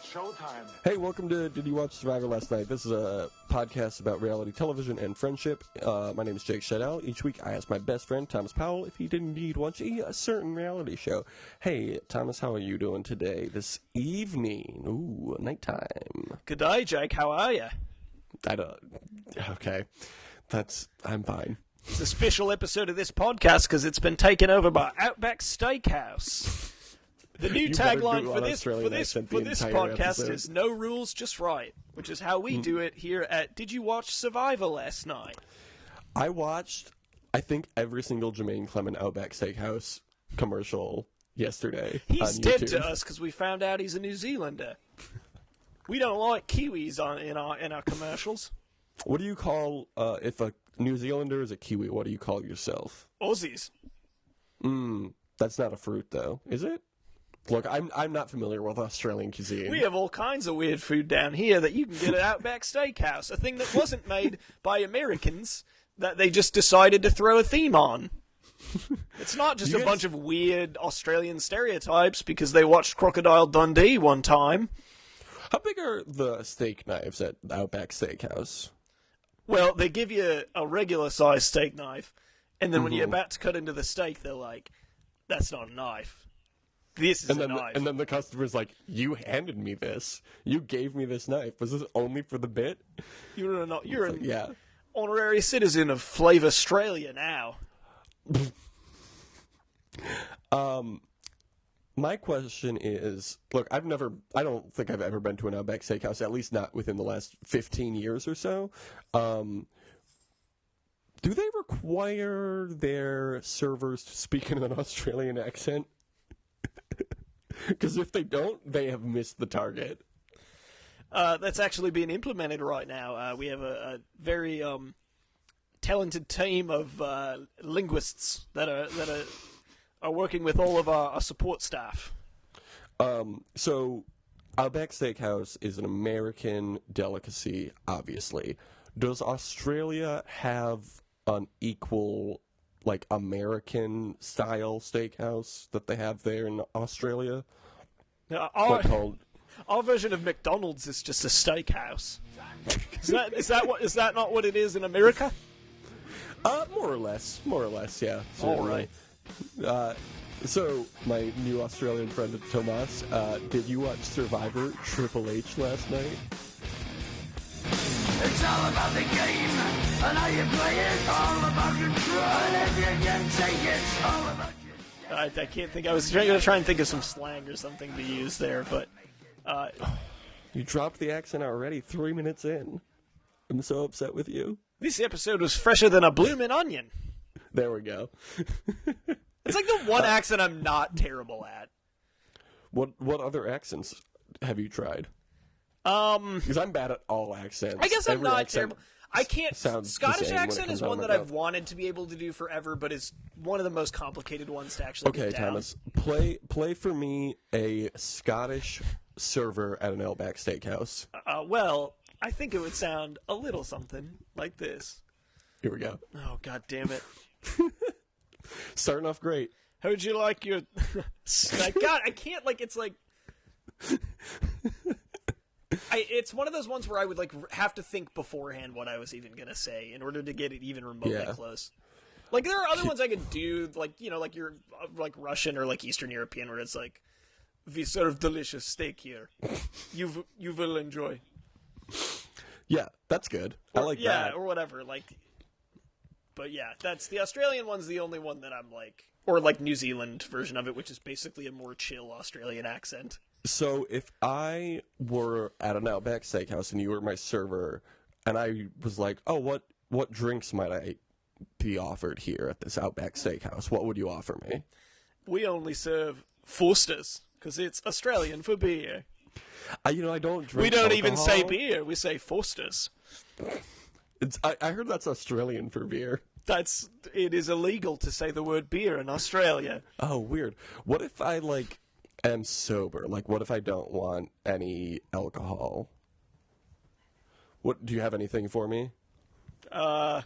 showtime. Hey, welcome to Did You Watch Survivor Last Night? This is a podcast about reality television and friendship. My name is Jake Shadell. Each week I ask my best friend, Thomas Powell, if he did indeed watch a certain reality show. Hey, Thomas, how are you doing today, this evening? Ooh, nighttime. Good day, Jake. How are you? Okay. I'm fine. It's a special episode of this podcast because it's been taken over by Outback Steakhouse. The new tagline for this podcast is "No rules, just right," which is how we do it here at Did You Watch Survivor Last Night? I watched, I think, every single Jermaine Clement Outback Steakhouse commercial yesterday. He's on dead YouTube. to us because we found out he's a New Zealander. We don't like Kiwis in our commercials. What do you call if a New Zealander is a Kiwi? What do you call yourself? Aussies. That's not a fruit, though, is it? Look, I'm not familiar with Australian cuisine. We have all kinds of weird food down here that you can get at Outback Steakhouse. A thing that wasn't made by Americans that they just decided to throw a theme on. It's not just a bunch of weird Australian stereotypes because they watched Crocodile Dundee one time. How big are the steak knives at Outback Steakhouse? Well, they give you a regular-sized steak knife, and then when you're about to cut into the steak, they're like, "That's not a knife. This is a knife." And then the customer's like, "You handed me this. You gave me this knife. Was this only for the bit?" You're an yeah. honorary citizen of Flavorstralia now. My question is, look, I don't think I've ever been to an Outback Steakhouse, at least not within the last 15 years or so. Do they require their servers to speak in an Australian accent? Because if they don't, they have missed the target. That's actually being implemented right now. We have a very talented team of linguists that are working with all of our support staff. So, Outback Steakhouse is an American delicacy, obviously. Does Australia have an equal, like, American-style steakhouse that they have there in Australia? Our version of McDonald's is just a steakhouse. Is that not what it is in America? More or less, yeah. All right. So, my new Australian friend Tomas, did you watch Survivor Triple H last night? It's all about the game, and how you play it, all about control, and if you can take it, all about you. I can't think. I was going to try and think of some slang or something to use there, but... You dropped the accent already 3 minutes in. I'm so upset with you. This episode was fresher than a bloomin' onion. There we go. It's like the one accent I'm not terrible at. What other accents have you tried? Because I'm bad at all accents. I guess I'm Every not accent terrible. I can't. Sounds Scottish accent is is one that I've wanted to be able to do forever, but is one of the most complicated ones to actually get down. Thomas, play for me a Scottish server at an Outback Steakhouse. Well, I think it would sound a little something like this. Here we go. Oh, God damn it. Starting off great. How would you like your... God, I can't, like, it's like... It's one of those ones where I would, like, have to think beforehand what I was even going to say in order to get it even remotely close. Like, there are other ones I could do, like, you know, like you're, like, Russian or, like, Eastern European, where it's like, we serve delicious steak here. You will enjoy. Yeah, that's good. I like that. Yeah, or whatever, like... But yeah, that's the Australian one's the only one that I'm like, or like New Zealand version of it, which is basically a more chill Australian accent. So if I were at an Outback Steakhouse and you were my server, and I was like, oh, what drinks might I be offered here at this Outback Steakhouse? What would you offer me? We only serve Foster's, because it's Australian for beer. I don't drink We don't alcohol. even say beer, we say Foster's. I heard that's Australian for beer. It is illegal to say the word beer in Australia. Oh, weird. What if I, like, am sober? Like, what if I don't want any alcohol? What, do you have anything for me? No.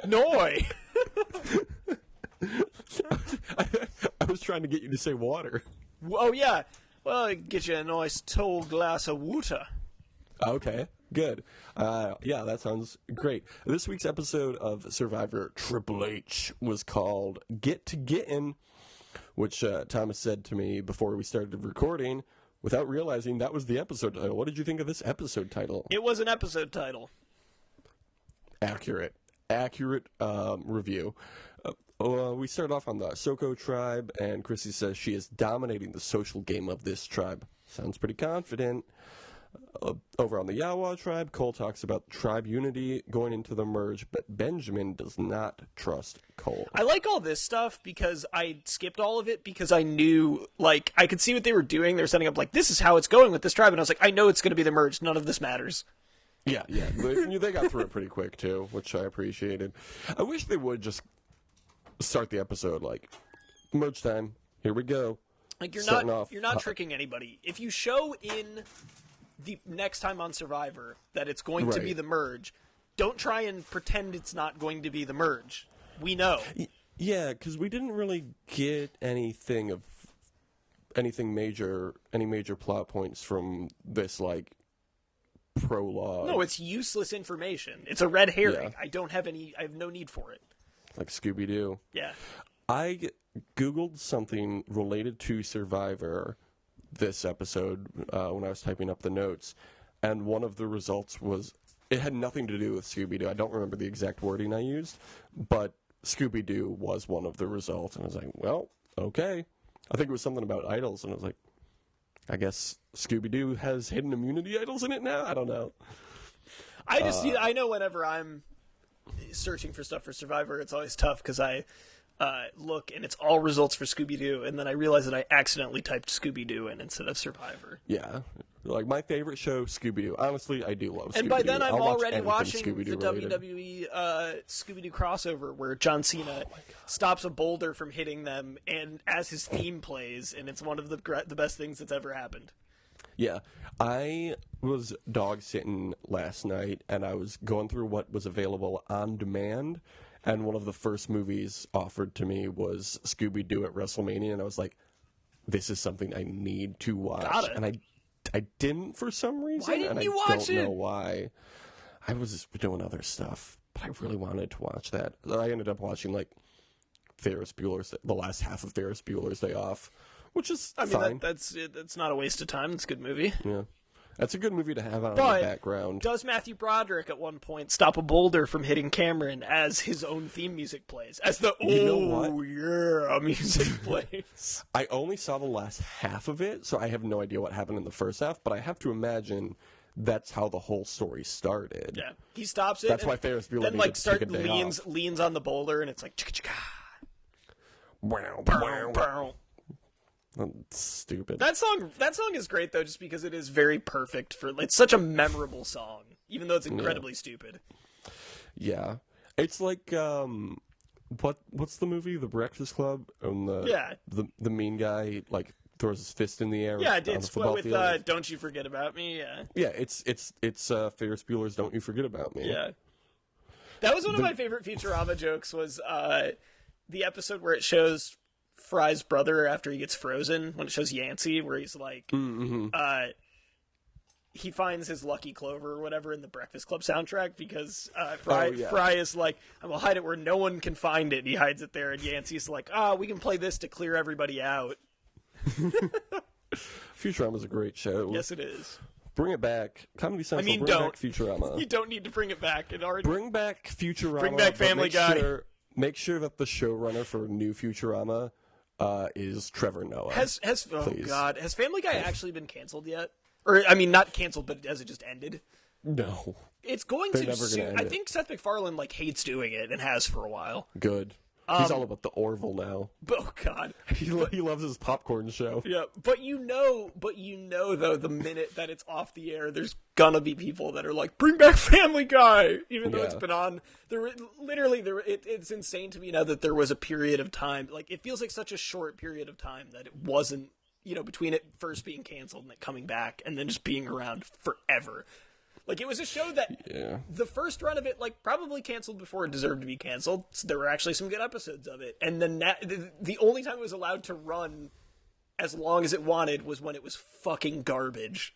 Noi. I was trying to get you to say water. Oh, yeah. Well, get you a nice tall glass of water. Okay, good. Yeah, that sounds great. This week's episode of Survivor Triple H was called Gettin, which Thomas said to me before we started recording, without realizing that was the episode title. What did you think of this episode title? It was an episode title. Accurate review. We start off on the Soko tribe, and Chrissy says she is dominating the social game of this tribe. Sounds pretty confident. Over on the Yawa tribe, Cole talks about tribe unity going into the merge, but Benjamin does not trust Cole. I like all this stuff because I skipped all of it because I knew, like, I could see what they were doing. They're setting up, like, this is how it's going with this tribe, and I was like, I know it's going to be the merge. None of this matters. Yeah. They got through it pretty quick, too, which I appreciated. I wish they would just start the episode, like, merge time. Here we go. Like, you're not tricking anybody. If you show in the next time on Survivor that it's going to be the merge, don't try and pretend it's not going to be the merge. We know. Yeah, because we didn't really get any major plot points from this, like, prologue. No, it's useless information. It's a red herring. Yeah. I have no need for it. Like Scooby-Doo. Yeah. I Googled something related to Survivor this episode when I was typing up the notes, and one of the results was, it had nothing to do with Scooby-Doo. I don't remember the exact wording I used, but Scooby-Doo was one of the results, and I was like, well, okay. I think it was something about idols, and I was like, I guess Scooby-Doo has hidden immunity idols in it now? I don't know. I know whenever I'm searching for stuff for Survivor, it's always tough because I look and it's all results for Scooby-Doo, and then I realize that I accidentally typed Scooby-Doo in instead of Survivor. Yeah. Like, my favorite show, Scooby-Doo. Honestly, I do love Scooby-Doo. And by then I'm already watching the WWE Scooby-Doo crossover where John Cena stops a boulder from hitting them and as his theme plays, and it's one of the best things that's ever happened. Yeah. I was dog sitting last night, and I was going through what was available on demand, and one of the first movies offered to me was Scooby-Doo at WrestleMania, and I was like, this is something I need to watch. Got it. And I didn't for some reason. Why didn't you watch it? I don't know it? why. I was doing other stuff, but I really wanted to watch that. I ended up watching, like, the last half of Ferris Bueller's Day Off, which is fine. That's not a waste of time. It's a good movie. Yeah. That's a good movie to have on in But the background. does Matthew Broderick at one point stop a boulder from hitting Cameron as his own theme music plays? As the music plays. I only saw the last half of it, so I have no idea what happened in the first half, but I have to imagine that's how the whole story started. Yeah. He stops it. That's why Ferris Bueller then, like, take a day off. leans on the boulder, and it's like, chicka chicka. Wow, Bow, bow. That's stupid. That song is great though, just because it is very perfect for. It's such a memorable song, even though it's incredibly stupid. Yeah, it's like what's the movie, The Breakfast Club, and the mean guy like throws his fist in the air. Yeah, on the it's football with field. "Don't You Forget About Me." Yeah. Yeah, it's Ferris Bueller's "Don't You Forget About Me." Yeah. That was one of my favorite Futurama jokes. Was the episode where it shows Fry's brother after he gets frozen, when it shows Yancey, where he's like, he finds his Lucky Clover or whatever in the Breakfast Club soundtrack because Fry is like, I will hide it where no one can find it. And he hides it there, and Yancey's like, we can play this to clear everybody out. Futurama's a great show. Yes, it is. Bring it back. Comedy Central, bring back Futurama. You don't need to bring it back. Bring back Futurama. Bring back Family Guy. Make sure that the showrunner for new Futurama is Trevor Noah. Has Family Guy actually been canceled yet? Or, I mean, not canceled, but has it just ended? No. It's going They're to never soon. gonna end I think Seth MacFarlane, like, hates doing it and has for a while. Good. He's all about the Orville now. Oh, God. He loves his popcorn show. Yeah, but you know, though, the minute that it's off the air, there's gonna be people that are like, bring back Family Guy! Even though it's been on. It's insane to me now that there was a period of time, like, it feels like such a short period of time that it wasn't, between it first being canceled and it coming back and then just being around forever. Like, it was a show that the first run of it, like, probably canceled before it deserved to be canceled. So there were actually some good episodes of it. And then the only time it was allowed to run as long as it wanted was when it was fucking garbage.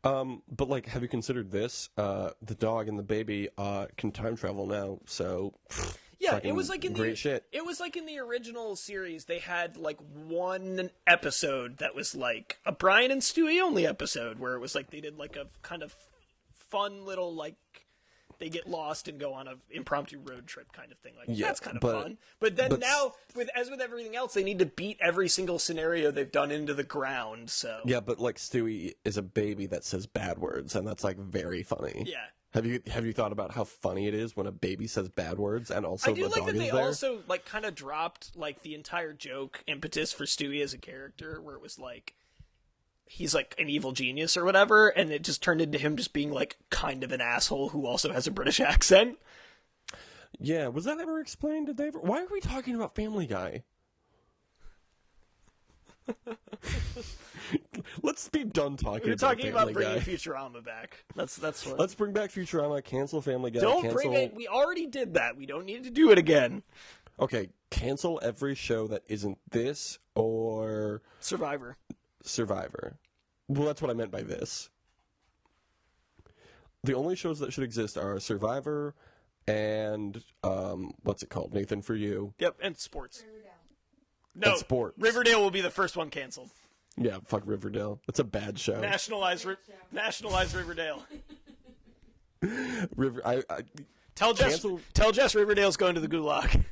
But, like, have you considered this? The dog and the baby can time travel now, so... Yeah, it was like in great shit. It was like in the original series, they had like one episode that was like a Brian and Stewie only episode, where it was like they did like a kind of fun little like they get lost and go on an impromptu road trip kind of thing. Like that's kind of fun. But then now, as with everything else, they need to beat every single scenario they've done into the ground. So yeah, but like Stewie is a baby that says bad words, and that's like very funny. Yeah. Have you thought about how funny it is when a baby says bad words and also the dog is there? I do like that they also like kind of dropped like the entire joke impetus for Stewie as a character, where it was like he's like an evil genius or whatever, and it just turned into him just being like kind of an asshole who also has a British accent. Yeah, was that ever explained? Did they ever? Why are we talking about Family Guy? Let's be done talking. We're about talking about bringing Futurama back. That's what. Let's bring back Futurama. Cancel Family Guy. Don't bring it. We already did that. We don't need to do it again. Okay, cancel every show that isn't this or Survivor. Well, that's what I meant by this. The only shows that should exist are Survivor and what's it called? Nathan For You. Yep, and sports. No, and sports. Riverdale will be the first one canceled. Yeah, fuck Riverdale. It's a bad show. Nationalize Riverdale. Tell Jess Riverdale's going to the gulag.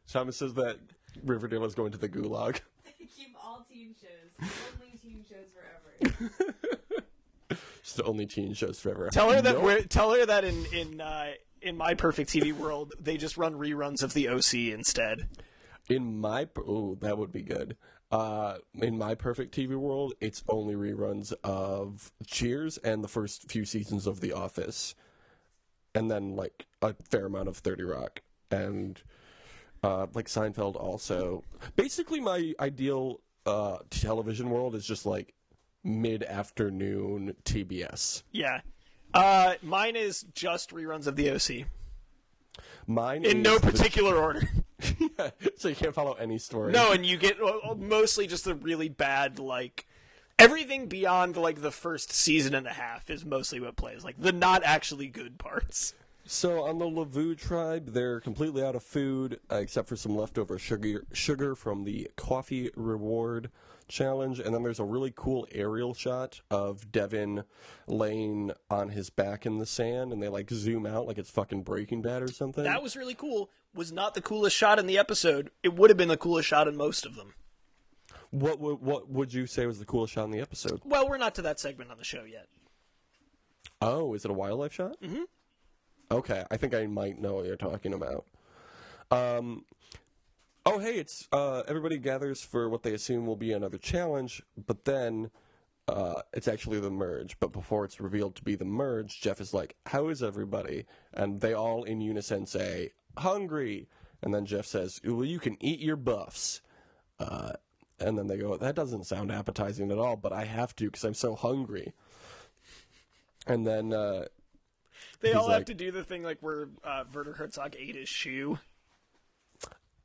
Thomas says that Riverdale is going to the gulag. Keep all teen shows. Only teen shows forever. It's the only teen shows forever. Tell her that in my perfect TV world, they just run reruns of the OC instead. That would be good. In my perfect TV world, it's only reruns of Cheers and the first few seasons of The Office. And then, like, a fair amount of 30 Rock. And, like, Seinfeld also. Basically, my ideal television world is just, like, mid-afternoon TBS. Yeah. Mine is just reruns of the OC. Mine in no particular order. Yeah, so you can't follow any story. No, and you get mostly just the really bad, like, everything beyond, like, the first season and a half is mostly what plays. Like, the not actually good parts. So on the Lavu tribe, they're completely out of food, except for some leftover sugar from the coffee reward challenge. And then there's a really cool aerial shot of Devin laying on his back in the sand, and they, like, zoom out like it's fucking Breaking Bad or something. That was really cool. Was not the coolest shot in the episode. It would have been the coolest shot in most of them. What would you say was the coolest shot in the episode? Well, we're not to that segment on the show yet. Oh, is it a wildlife shot? Mm-hmm. Okay, I think I might know what you're talking about. Oh, hey, it's everybody gathers for what they assume will be another challenge, but then it's actually the merge. But before it's revealed to be the merge, Jeff is like, "How is everybody?" And they all in unison say, "Hungry." And then Jeff says, "Well, you can eat your buffs." And then they go, "That doesn't sound appetizing at all, but I have to because I'm so hungry." And then they all have to do the thing like where Werner Herzog ate his shoe.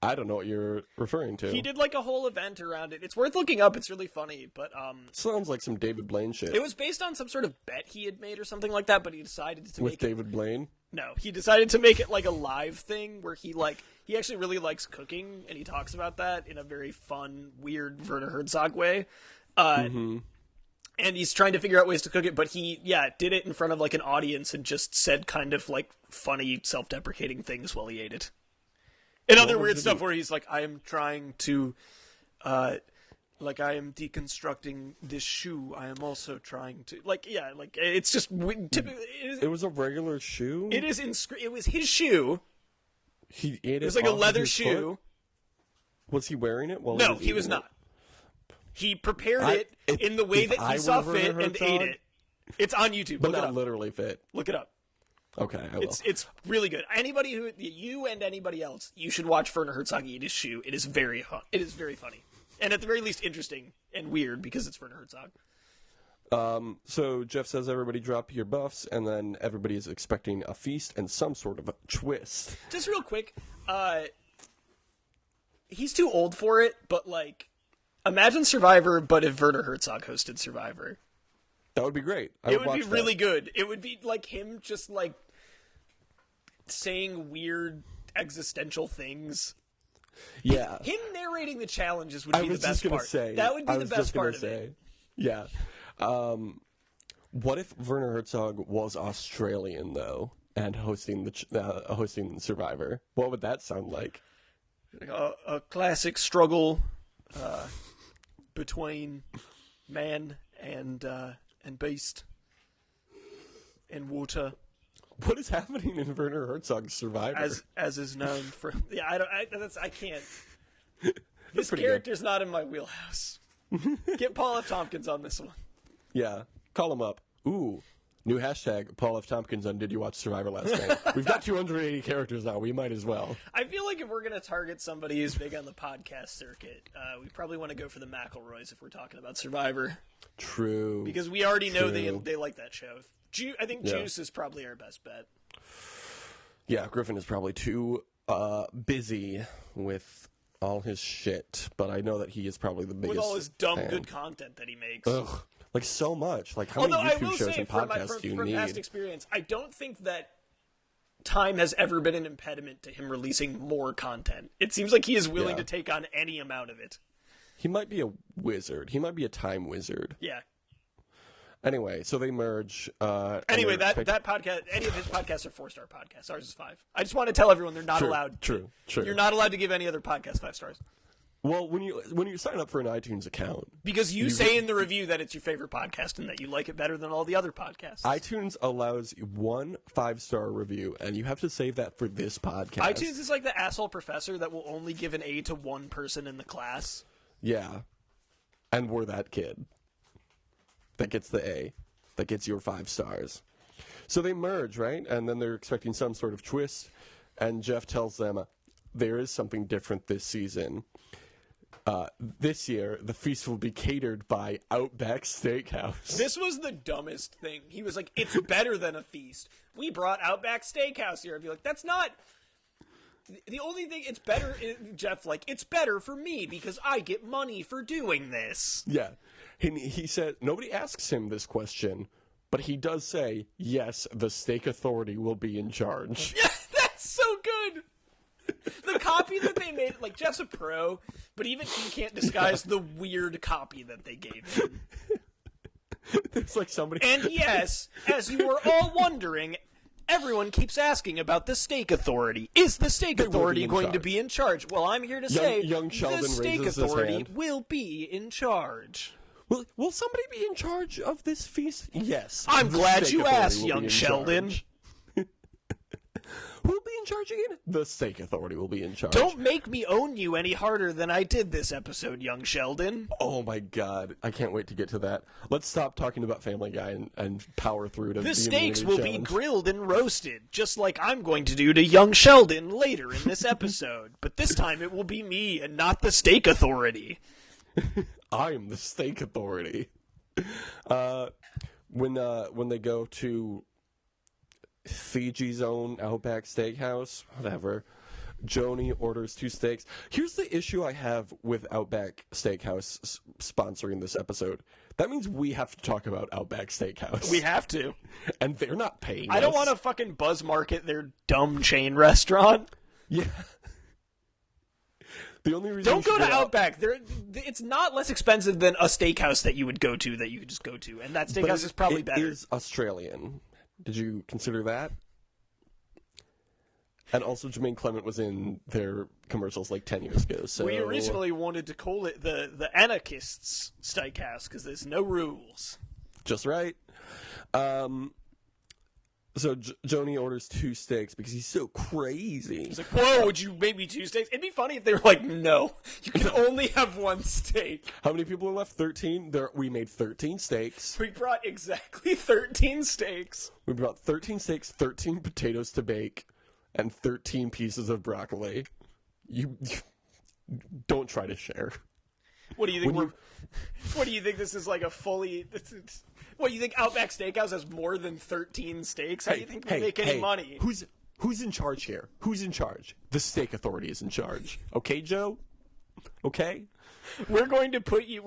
I don't know what you're referring to. He did like a whole event around it. It's worth looking up. It's really funny, but sounds like some David Blaine shit. It was based on some sort of bet he had made or something like that, but he decided to with David Blaine. No, he decided to make it like a live thing where he actually really likes cooking, and he talks about that in a very fun, weird Werner Herzog way. And he's trying to figure out ways to cook it, but he did it in front of like an audience and just said kind of like funny, self-deprecating things while he ate it. And other weird stuff where he's like, I am trying to, I am deconstructing this shoe. I am also trying to, it's just, it was a regular shoe? It was his shoe. He ate it. It was like a leather shoe. Foot? Was he wearing it? No, he was not. He prepared it in the way that he saw fit and ate it. It's on YouTube. But not literally fit. Look it up. Okay, I will. It's really good. Anybody you and anybody else, you should watch Werner Herzog eat his shoe. It is very funny, and at the very least interesting and weird because it's Werner Herzog. So Jeff says everybody drop your buffs, and then everybody is expecting a feast and some sort of a twist. Just real quick, he's too old for it, but, like, imagine Survivor, but if Werner Herzog hosted Survivor. That would be great. It would be really good. It would be, like, him just, like, saying weird existential things. Yeah. Him narrating the challenges would be the best part. Say, that would be the best part of it. Yeah. What if Werner Herzog was Australian, though, and hosting Survivor? What would that sound like? A classic struggle between man and beast and water. What is happening in Werner Herzog's Survivor? As is known for I can't. This character's not in my wheelhouse. Get Paul F. Tompkins on this one. Yeah, call him up. Ooh, new hashtag Paul F. Tompkins on Did You Watch Survivor Last Night? We've got 280 characters now. We might as well. I feel like if we're going to target somebody who's big on the podcast circuit, we probably want to go for the McElroys if we're talking about Survivor. True. Because we already know they like that show. I think Juice is probably our best bet. Yeah, Griffin is probably too busy with all his shit, but I know that he is probably the biggest with all his dumb fan. Good content that he makes. Ugh, like so much. Like how many YouTube shows and podcasts do you need? From past experience, I don't think that time has ever been an impediment to him releasing more content. It seems like he is willing to take on any amount of it. He might be a wizard. He might be a time wizard. Yeah. Anyway, so they merge. Anyway, that podcast, any of his podcasts are 4-star podcasts. Ours is 5. I just want to tell everyone they're not allowed. True. You're not allowed to give any other podcast 5 stars. Well, when you sign up for an iTunes account, because you say in the review that it's your favorite podcast and that you like it better than all the other podcasts. iTunes allows 1 5-star review, and you have to save that for this podcast. iTunes is like the asshole professor that will only give an A to one person in the class. Yeah, and we're that kid that gets the A, that gets your 5 stars. So they merge, right? And then they're expecting some sort of twist, and Jeff tells them there is something different this season. This year, the feast will be catered by Outback Steakhouse. This was the dumbest thing. He was like, it's better than a feast. We brought Outback Steakhouse here. I'd be like, that's not... The only thing, it's better, Jeff, like, it's better for me because I get money for doing this. Yeah. He said, nobody asks him this question, but he does say, yes, the Steak Authority will be in charge. Yeah, that's so good. The copy that they made, like, Jeff's a pro, but even he can't disguise the weird copy that they gave him. There's like somebody... And yes, as you were all wondering... Everyone keeps asking about the Steak Authority. Is the Steak Authority going to be in charge? Well, I'm here to say young Sheldon the Steak raises his Authority hand. will be in charge. Will somebody be in charge of this feast? Yes. I'm glad Steak you Authority asked, will young be in Sheldon. charge. Who will be in charge again? The Steak Authority will be in charge. Don't make me own you any harder than I did this episode, young Sheldon. Oh my god. I can't wait to get to that. Let's stop talking about Family Guy and power through to the steaks will challenge. be grilled and roasted, just like I'm going to do to young Sheldon later in this episode. But this time it will be me and not the Steak Authority. I'm the Steak Authority. When they go to Fiji's own Outback Steakhouse, whatever, Joni orders 2 steaks. Here's the issue I have with Outback Steakhouse sponsoring this episode. That means we have to talk about Outback Steakhouse. We have to. And they're not paying I don't us. want to fucking buzz market their dumb chain restaurant. Yeah. The only reason Don't go to Outback. It's not less expensive than a steakhouse that you would go to that you could just go to, and that steakhouse is probably better. It is Australian. Did you consider that? And also, Jermaine Clement was in their commercials like 10 years ago. So we originally wanted to call it the Anarchists Steakhouse because there's no rules. Just right. So Joni orders 2 steaks because he's so crazy. He's like, whoa, would you make me 2 steaks? It'd be funny if they were like, no, you can only have 1 steak. How many people are left? 13? We made 13 steaks. We brought exactly 13 steaks. We brought 13 steaks, 13 potatoes to bake, and 13 pieces of broccoli. You don't try to share. What do you think? What do you think? This is like a fully. What, you think Outback Steakhouse has more than 13 steaks? How do you think they make any money? Who's in charge here? Who's in charge? The Steak Authority is in charge. Okay, Joe? Okay? We're going to put you,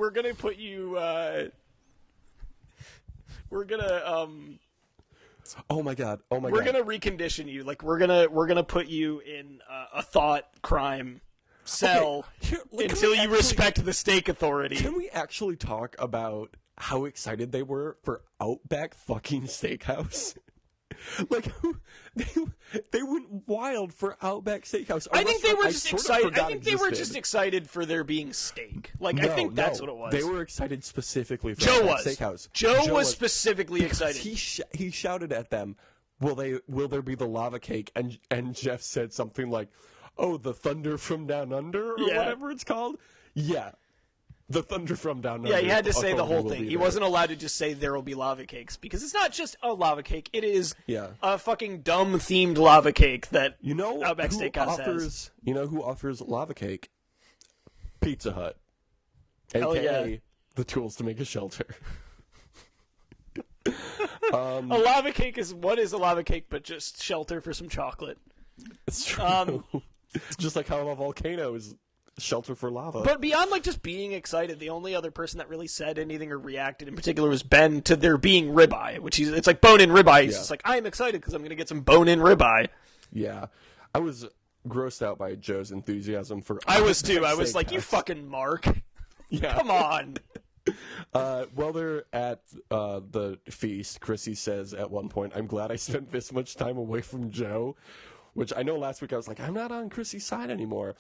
Oh my god. we're gonna recondition you. Like, we're gonna put you in a thought crime cell until you respect the Steak Authority. Can we actually talk about how excited they were for Outback fucking Steakhouse? Like, they went wild for Outback Steakhouse. I think they were just excited. I think they were just excited for there being steak. Like, I think that's what it was. They were excited specifically for Outback Steakhouse. Joe was specifically excited. He shouted at them, "Will there be the lava cake?" And Jeff said something like, "Oh, the thunder from down under," or whatever it's called. Yeah. The thunder from down under. Yeah, he had to say the whole thing. He wasn't allowed to just say there will be lava cakes, because it's not just a lava cake. It is a fucking dumb themed lava cake that Outback Steakhouse has. You know who offers lava cake? Pizza Hut. Hell AKA the tools to make a shelter. A lava cake is a lava cake but just shelter for some chocolate. It's true. Just like how a volcano is shelter for lava. But beyond, like, just being excited, the only other person that really said anything or reacted in particular was Ben to there being ribeye, which it's like bone-in ribeye. He's just like, I'm excited because I'm going to get some bone-in ribeye. Yeah. I was grossed out by Joe's enthusiasm for I was too. I was like, you fucking Mark. Yeah. Come on. While they're at the feast, Chrissy says at one point, "I'm glad I spent this much time away from Joe," which I know last week I was like, I'm not on Chrissy's side anymore.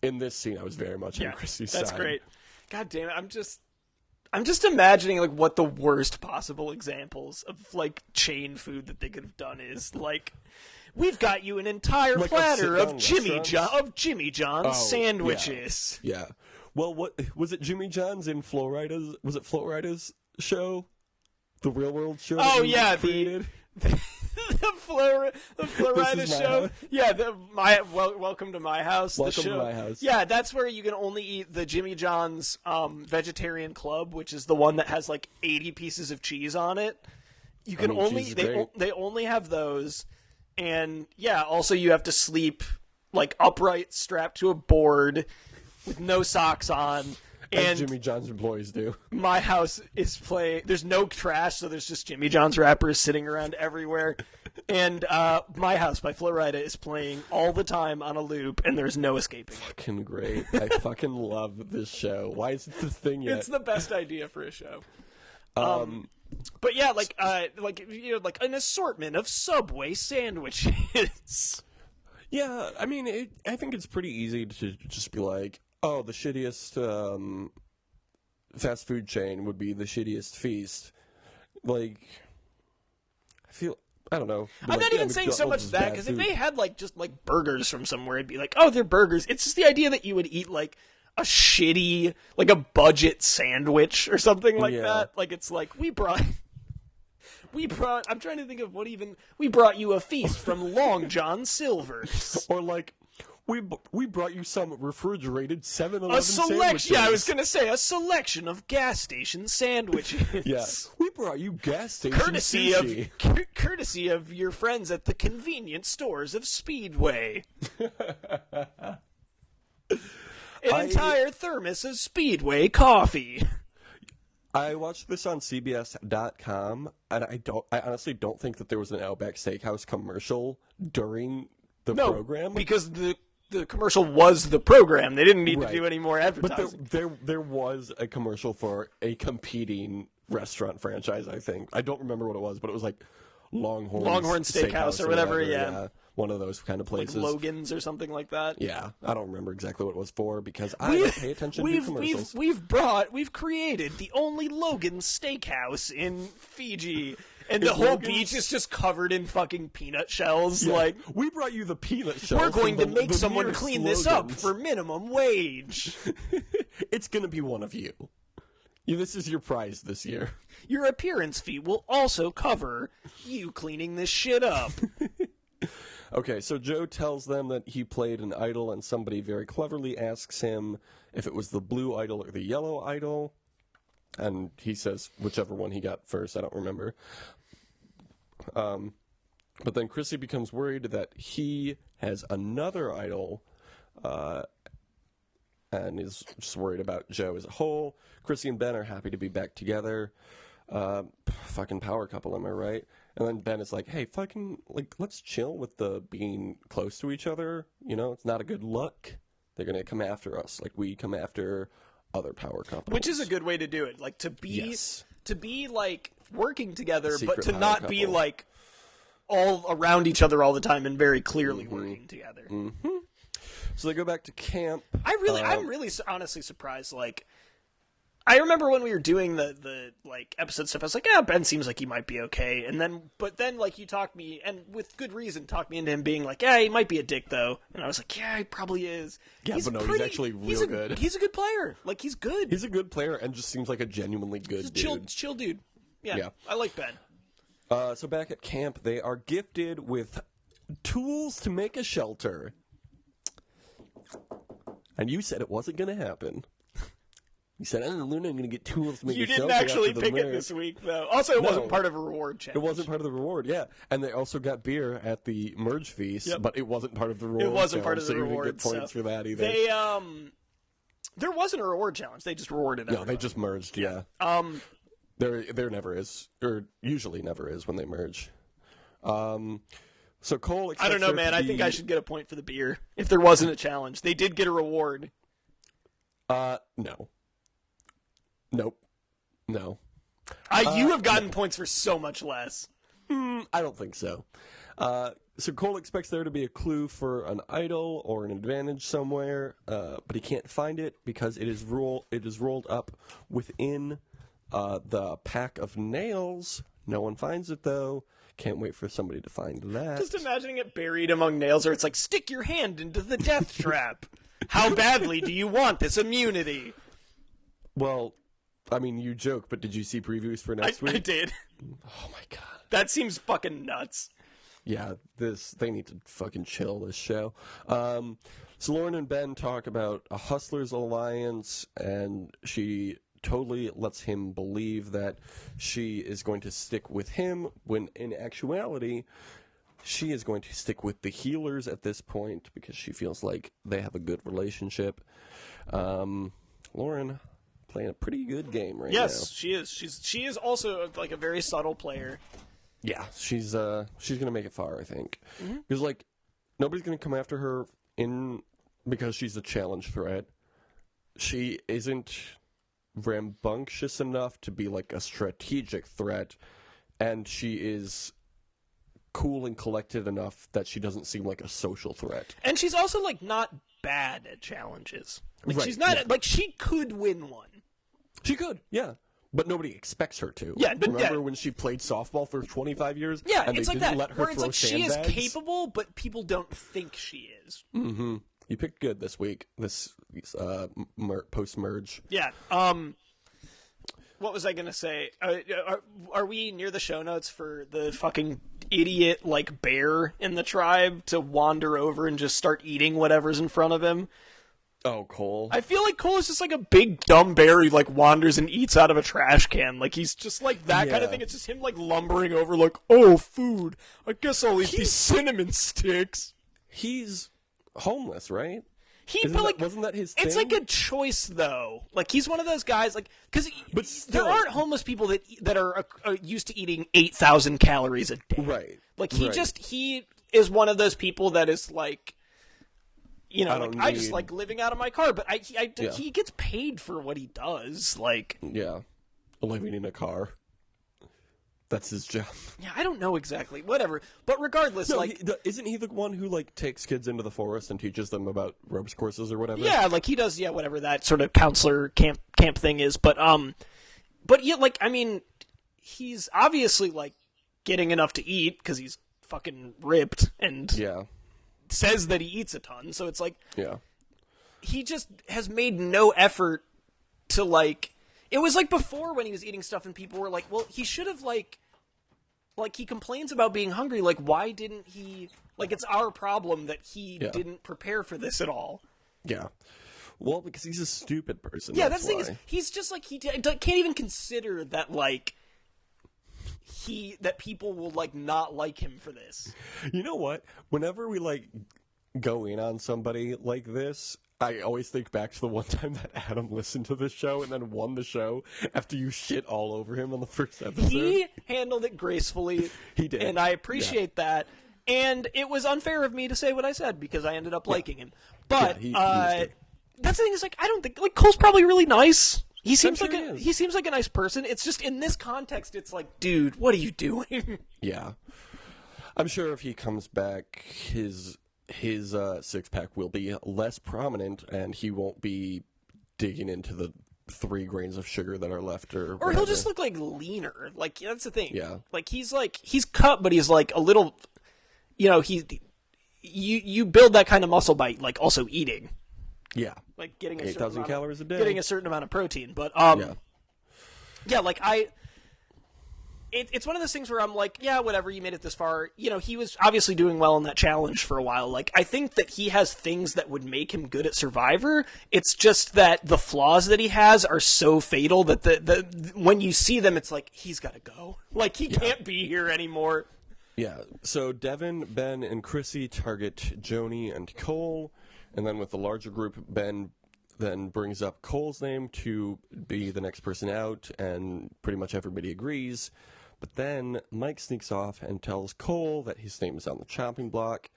In this scene, I was very much on Chrissy's side. That's great. God damn it! I'm just imagining like what the worst possible examples of like chain food that they could have done is. Like, we've got you an entire platter of Jimmy John's sandwiches. Yeah. Well, what was it? Jimmy John's in Florida's? Was it Florida's show? The Real World show? Oh yeah, created? The Florida show. House. Yeah, Welcome to My House. Welcome to My House. Yeah, that's where you can only eat the Jimmy John's vegetarian club, which is the one that has like 80 pieces of cheese on it. You can they only have those, and also you have to sleep like upright, strapped to a board with no socks on. As Jimmy John's employees do. My House is playing. There's no trash, so there's just Jimmy John's wrappers sitting around everywhere. And My House by Flo Rida is playing all the time on a loop, and there's no escaping it. Fucking great. I fucking love this show. Why is it the thing yet? It's the best idea for a show. But yeah, like an assortment of Subway sandwiches. Yeah, I mean, I think it's pretty easy to just be like, oh, the shittiest fast food chain would be the shittiest feast. Like, I don't know. I'm not even saying so much that, because if they had just burgers from somewhere, it'd be like, oh, they're burgers. It's just the idea that you would eat like a shitty, like a budget sandwich or something like that. Like, it's like, we brought, I'm trying to think of we brought you a feast from Long John Silver's. Or like, we brought you some refrigerated 7-Eleven sandwiches. Yeah, I was going to say, a selection of gas station sandwiches. Yeah, we brought you gas station sushi. Courtesy of your friends at the convenience stores of Speedway. Entire thermos of Speedway coffee. I watched this on CBS.com, and I honestly don't think that there was an Outback Steakhouse commercial during the program. Because the commercial was the program. They didn't need to do any more advertising. But there was a commercial for a competing restaurant franchise, I think. I don't remember what it was, but it was like Longhorn Steakhouse or whatever, yeah. One of those kind of places. Like Logan's or something like that. Yeah, I don't remember exactly what it was for because I don't pay attention to commercials. We've created the only Logan's Steakhouse in Fiji. And the whole beach is just covered in fucking peanut shells. Yeah. Like, we brought you the peanut shells. We're going to make someone clean this up for minimum wage. It's going to be one of you. This is your prize this year. Your appearance fee will also cover you cleaning this shit up. Okay, so Joe tells them that he played an idol, and somebody very cleverly asks him if it was the blue idol or the yellow idol. And he says whichever one he got first, I don't remember. But then Chrissy becomes worried that he has another idol, and is just worried about Joe as a whole. Chrissy and Ben are happy to be back together. Fucking power couple, am I right? And then Ben is like, hey, fucking, like, let's chill with the being close to each other. You know, it's not a good look. They're going to come after us like we come after other power couples. Which is a good way to do it. Like, to be like, working together, Secret but to power not couple. be, like, all around each other all the time and very clearly working together. Mm-hmm. So they go back to camp. I'm really honestly surprised. Like, I remember when we were doing the like episode stuff, I was like, yeah, Ben seems like he might be okay. But then like you talked me, and with good reason, talked me into him being like, yeah, he might be a dick though. And I was like, yeah, he probably is. Yeah, he's actually real good. He's a good player. Like, he's good. He's a good player and just seems like a genuinely good dude. Chill dude. Yeah, I like Ben. So back at camp, they are gifted with tools to make a shelter. And you said it wasn't going to happen. You said, Luna, I'm going to get tools to make a shelter. You didn't actually pick it this week, though. Also, it wasn't part of a reward challenge. It wasn't part of the reward, yeah. And they also got beer at the merge feast, but it wasn't part of the reward. It wasn't part challenge, of the so reward. You didn't get points for that either. They there wasn't a reward challenge. They just rewarded everybody. No, they just merged, yeah. There never is, or usually never is when they merge. So Cole expects I don't know, man. I think I should get a point for the beer if there wasn't a challenge. They did get a reward. No. Nope. No. You have gotten points for so much less. I don't think so. So Cole expects there to be a clue for an idol or an advantage somewhere, but he can't find it because it is rolled up within the pack of nails. No one finds it, though. Can't wait for somebody to find that. Just imagining it buried among nails, or it's like, stick your hand into the death trap. How badly do you want this immunity? Well, I mean, you joke, but did you see previews for next week? I did. Oh, my God. That seems fucking nuts. Yeah, they need to fucking chill, this show. So Lauren and Ben talk about a Hustlers Alliance, and she totally lets him believe that she is going to stick with him, when in actuality, she is going to stick with the healers at this point, because she feels like they have a good relationship. Lauren playing a pretty good game right now. Yes, she is. She is also like a very subtle player. Yeah, she's gonna make it far, I think. Because like nobody's gonna come after her because she's a challenge threat. She isn't rambunctious enough to be like a strategic threat, and she is cool and collected enough that she doesn't seem like a social threat. And she's also like not bad at challenges. Like, right, she's not like she could win one. She could, yeah. But nobody expects her to. Yeah, but remember when she played softball for 25 years? Yeah, and it's they like didn't that. let her where it's throw like she is sandbags? capable, but people don't think she is. Mm-hmm. You picked good this week. This post-merge. Yeah. What was I gonna say? Are we near the show notes for the fucking idiot like bear in the tribe to wander over and just start eating whatever's in front of him? Oh, Cole. I feel like Cole is just like a big dumb bear who like wanders and eats out of a trash can. Like he's just like that kind of thing. It's just him like lumbering over like, oh, food. I guess I'll eat these cinnamon sticks. He's homeless, right? Wasn't that his thing? It's like a choice, though. Like, he's one of those guys, like, because there aren't homeless people that are used to eating 8,000 calories a day. Right. Like, he is one of those people that is like, you know, I just like living out of my car, but he gets paid for what he does. Like, yeah, living in a car. That's his job. Yeah, I don't know exactly. Whatever. But regardless, isn't he the one who like takes kids into the forest and teaches them about ropes courses or whatever? Yeah, like he does. Yeah, whatever that sort of counselor camp thing is. But yeah, like I mean, he's obviously like getting enough to eat because he's fucking ripped and says that he eats a ton. So it's like, he just has made no effort to like. It was like before when he was eating stuff and people were like, well, he should have like he complains about being hungry. Like, why didn't he, like, it's our problem that he didn't prepare for this at all. Yeah. Well, because he's a stupid person. Yeah, that's the thing why. is, he's just like, he can't even consider that, like, that people will, like, not like him for this. You know what? Whenever we, like, go in on somebody like this, I always think back to the one time that Adam listened to this show and then won the show after you shit all over him on the first episode. He handled it gracefully. He did. And I appreciate that. And it was unfair of me to say what I said because I ended up liking him. But he was good. that's the thing is, like, I don't think, like, Cole's probably really nice. He seems sure like he he is. seems like a nice person. It's just in this context, it's like, dude, what are you doing? Yeah. I'm sure if he comes back, his six-pack will be less prominent, and he won't be digging into the 3 grains of sugar that are left, or Or he'll just look, like, leaner. Like, that's the thing. Yeah. Like, he's cut, but he's, like, a little, you know, you build that kind of muscle by, like, also eating. Yeah. Like, getting 8,000 calories a day. Getting a certain amount of protein. But, yeah, like, it's one of those things where I'm like, yeah, whatever, you made it this far. You know, he was obviously doing well in that challenge for a while. Like, I think that he has things that would make him good at Survivor. It's just that the flaws that he has are so fatal that the when you see them, it's like, he's got to go. Like, he can't be here anymore. Yeah. So Devin, Ben, and Chrissy target Joni and Cole, and then with the larger group, Ben then brings up Cole's name to be the next person out, and pretty much everybody agrees. But then Mike sneaks off and tells Cole that his name is on the chopping block.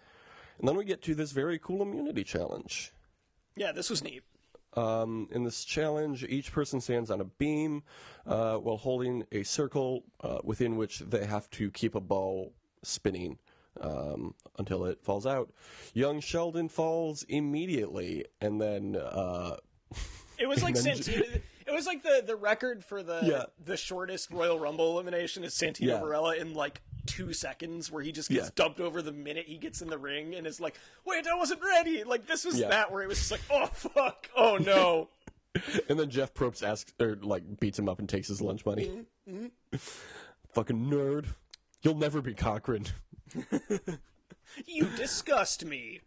And then we get to this very cool immunity challenge. Yeah, this was neat. In this challenge, each person stands on a beam while holding a circle within which they have to keep a ball spinning until it falls out. Young Sheldon falls immediately, and then... It was like Santino. It was like the record for the shortest Royal Rumble elimination is Santino Varela in like 2 seconds, where he just gets dumped over the minute he gets in the ring and is like, "Wait, I wasn't ready." Like, this was that where it was just like, "Oh fuck, oh no." And then Jeff Probst asks, or like beats him up and takes his lunch money. Fucking nerd. You'll never be Cochran. You disgust me.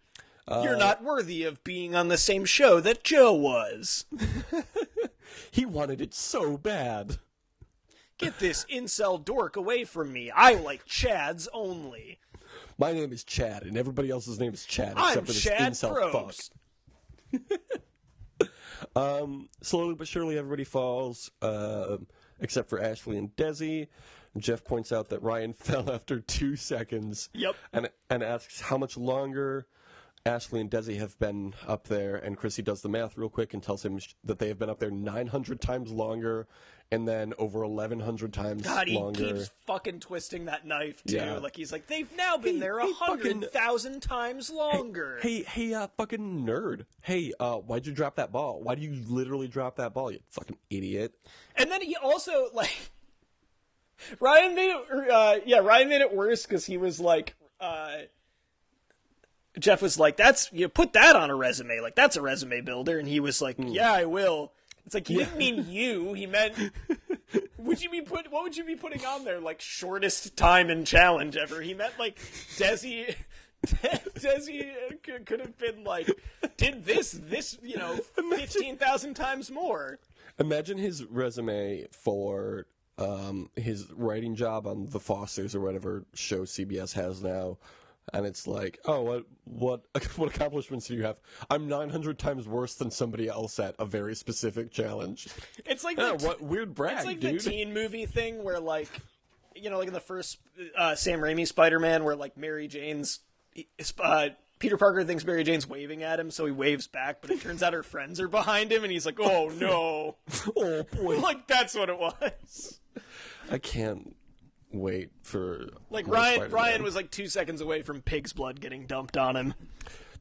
You're not worthy of being on the same show that Joe was. He wanted it so bad. Get this incel dork away from me. I like Chads only. My name is Chad, and everybody else's name is Chad, I'm except for this Chad incel Probst. Slowly but surely, everybody falls, except for Ashley and Desi. Jeff points out that Ryan fell after 2 seconds. Yep. And asks how much longer Ashley and Desi have been up there, and Chrissy does the math real quick and tells him that they have been up there 900 times longer, and then over 1,100 times God, he longer. keeps fucking twisting that knife, too. Yeah. Like, he's like, they've now been there 100,000 times longer. Hey, fucking nerd. Hey, why'd you drop that ball? Why do you literally drop that ball, you fucking idiot? And then he also, like... Ryan made it worse because he was like... Jeff was like, you put that on a resume. Like, that's a resume builder. And he was like, yeah, I will. It's like, he didn't mean you. He meant, what would you be putting on there? Like, shortest time in challenge ever. He meant, like, Desi could have been like, did this, 15,000 times more. Imagine his resume for his writing job on The Fosters or whatever show CBS has now. And it's like, oh, what accomplishments do you have? I'm 900 times worse than somebody else at a very specific challenge. It's like what weird brag, it's like dude. the teen movie thing where, like, like in the first Sam Raimi Spider-Man, where like Peter Parker thinks Mary Jane's waving at him, so he waves back, but it turns out her friends are behind him, and he's like, oh no, Oh boy, like that's what it was. I can't wait for like more Ryan Spider-Man. was like 2 seconds away from pig's blood getting dumped on him.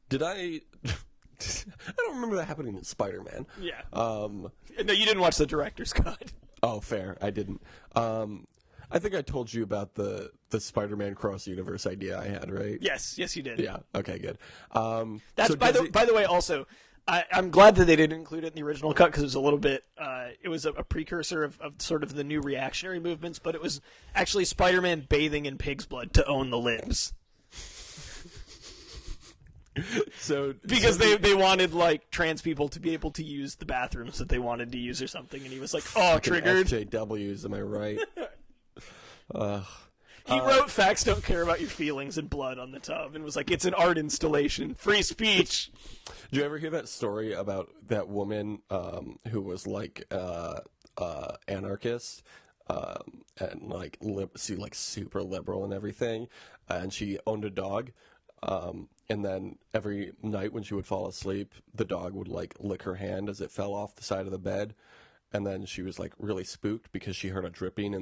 Did I don't remember that happening in Spider-Man. Yeah. No, you didn't watch the director's cut. Oh, fair. I didn't. I think I told you about the Spider-Man cross-universe idea I had, right? Yes, you did. Yeah. Okay, good. That's so by the way. Also, I'm glad that they didn't include it in the original cut because it was a little bit. It was a precursor of sort of the new reactionary movements, but it was actually Spider-Man bathing in pig's blood to own the libs. So because they wanted like trans people to be able to use the bathrooms that they wanted to use or something, and he was like, "Oh, triggered." SJWs, am I right? He wrote "Facts don't care about your feelings" in blood on the tub, and was like, "It's an art installation, free speech." Did you ever hear that story about that woman who was like anarchist and like super liberal and everything, and she owned a dog? And then every night when she would fall asleep, the dog would like lick her hand as it fell off the side of the bed. And then she was like really spooked because she heard a dripping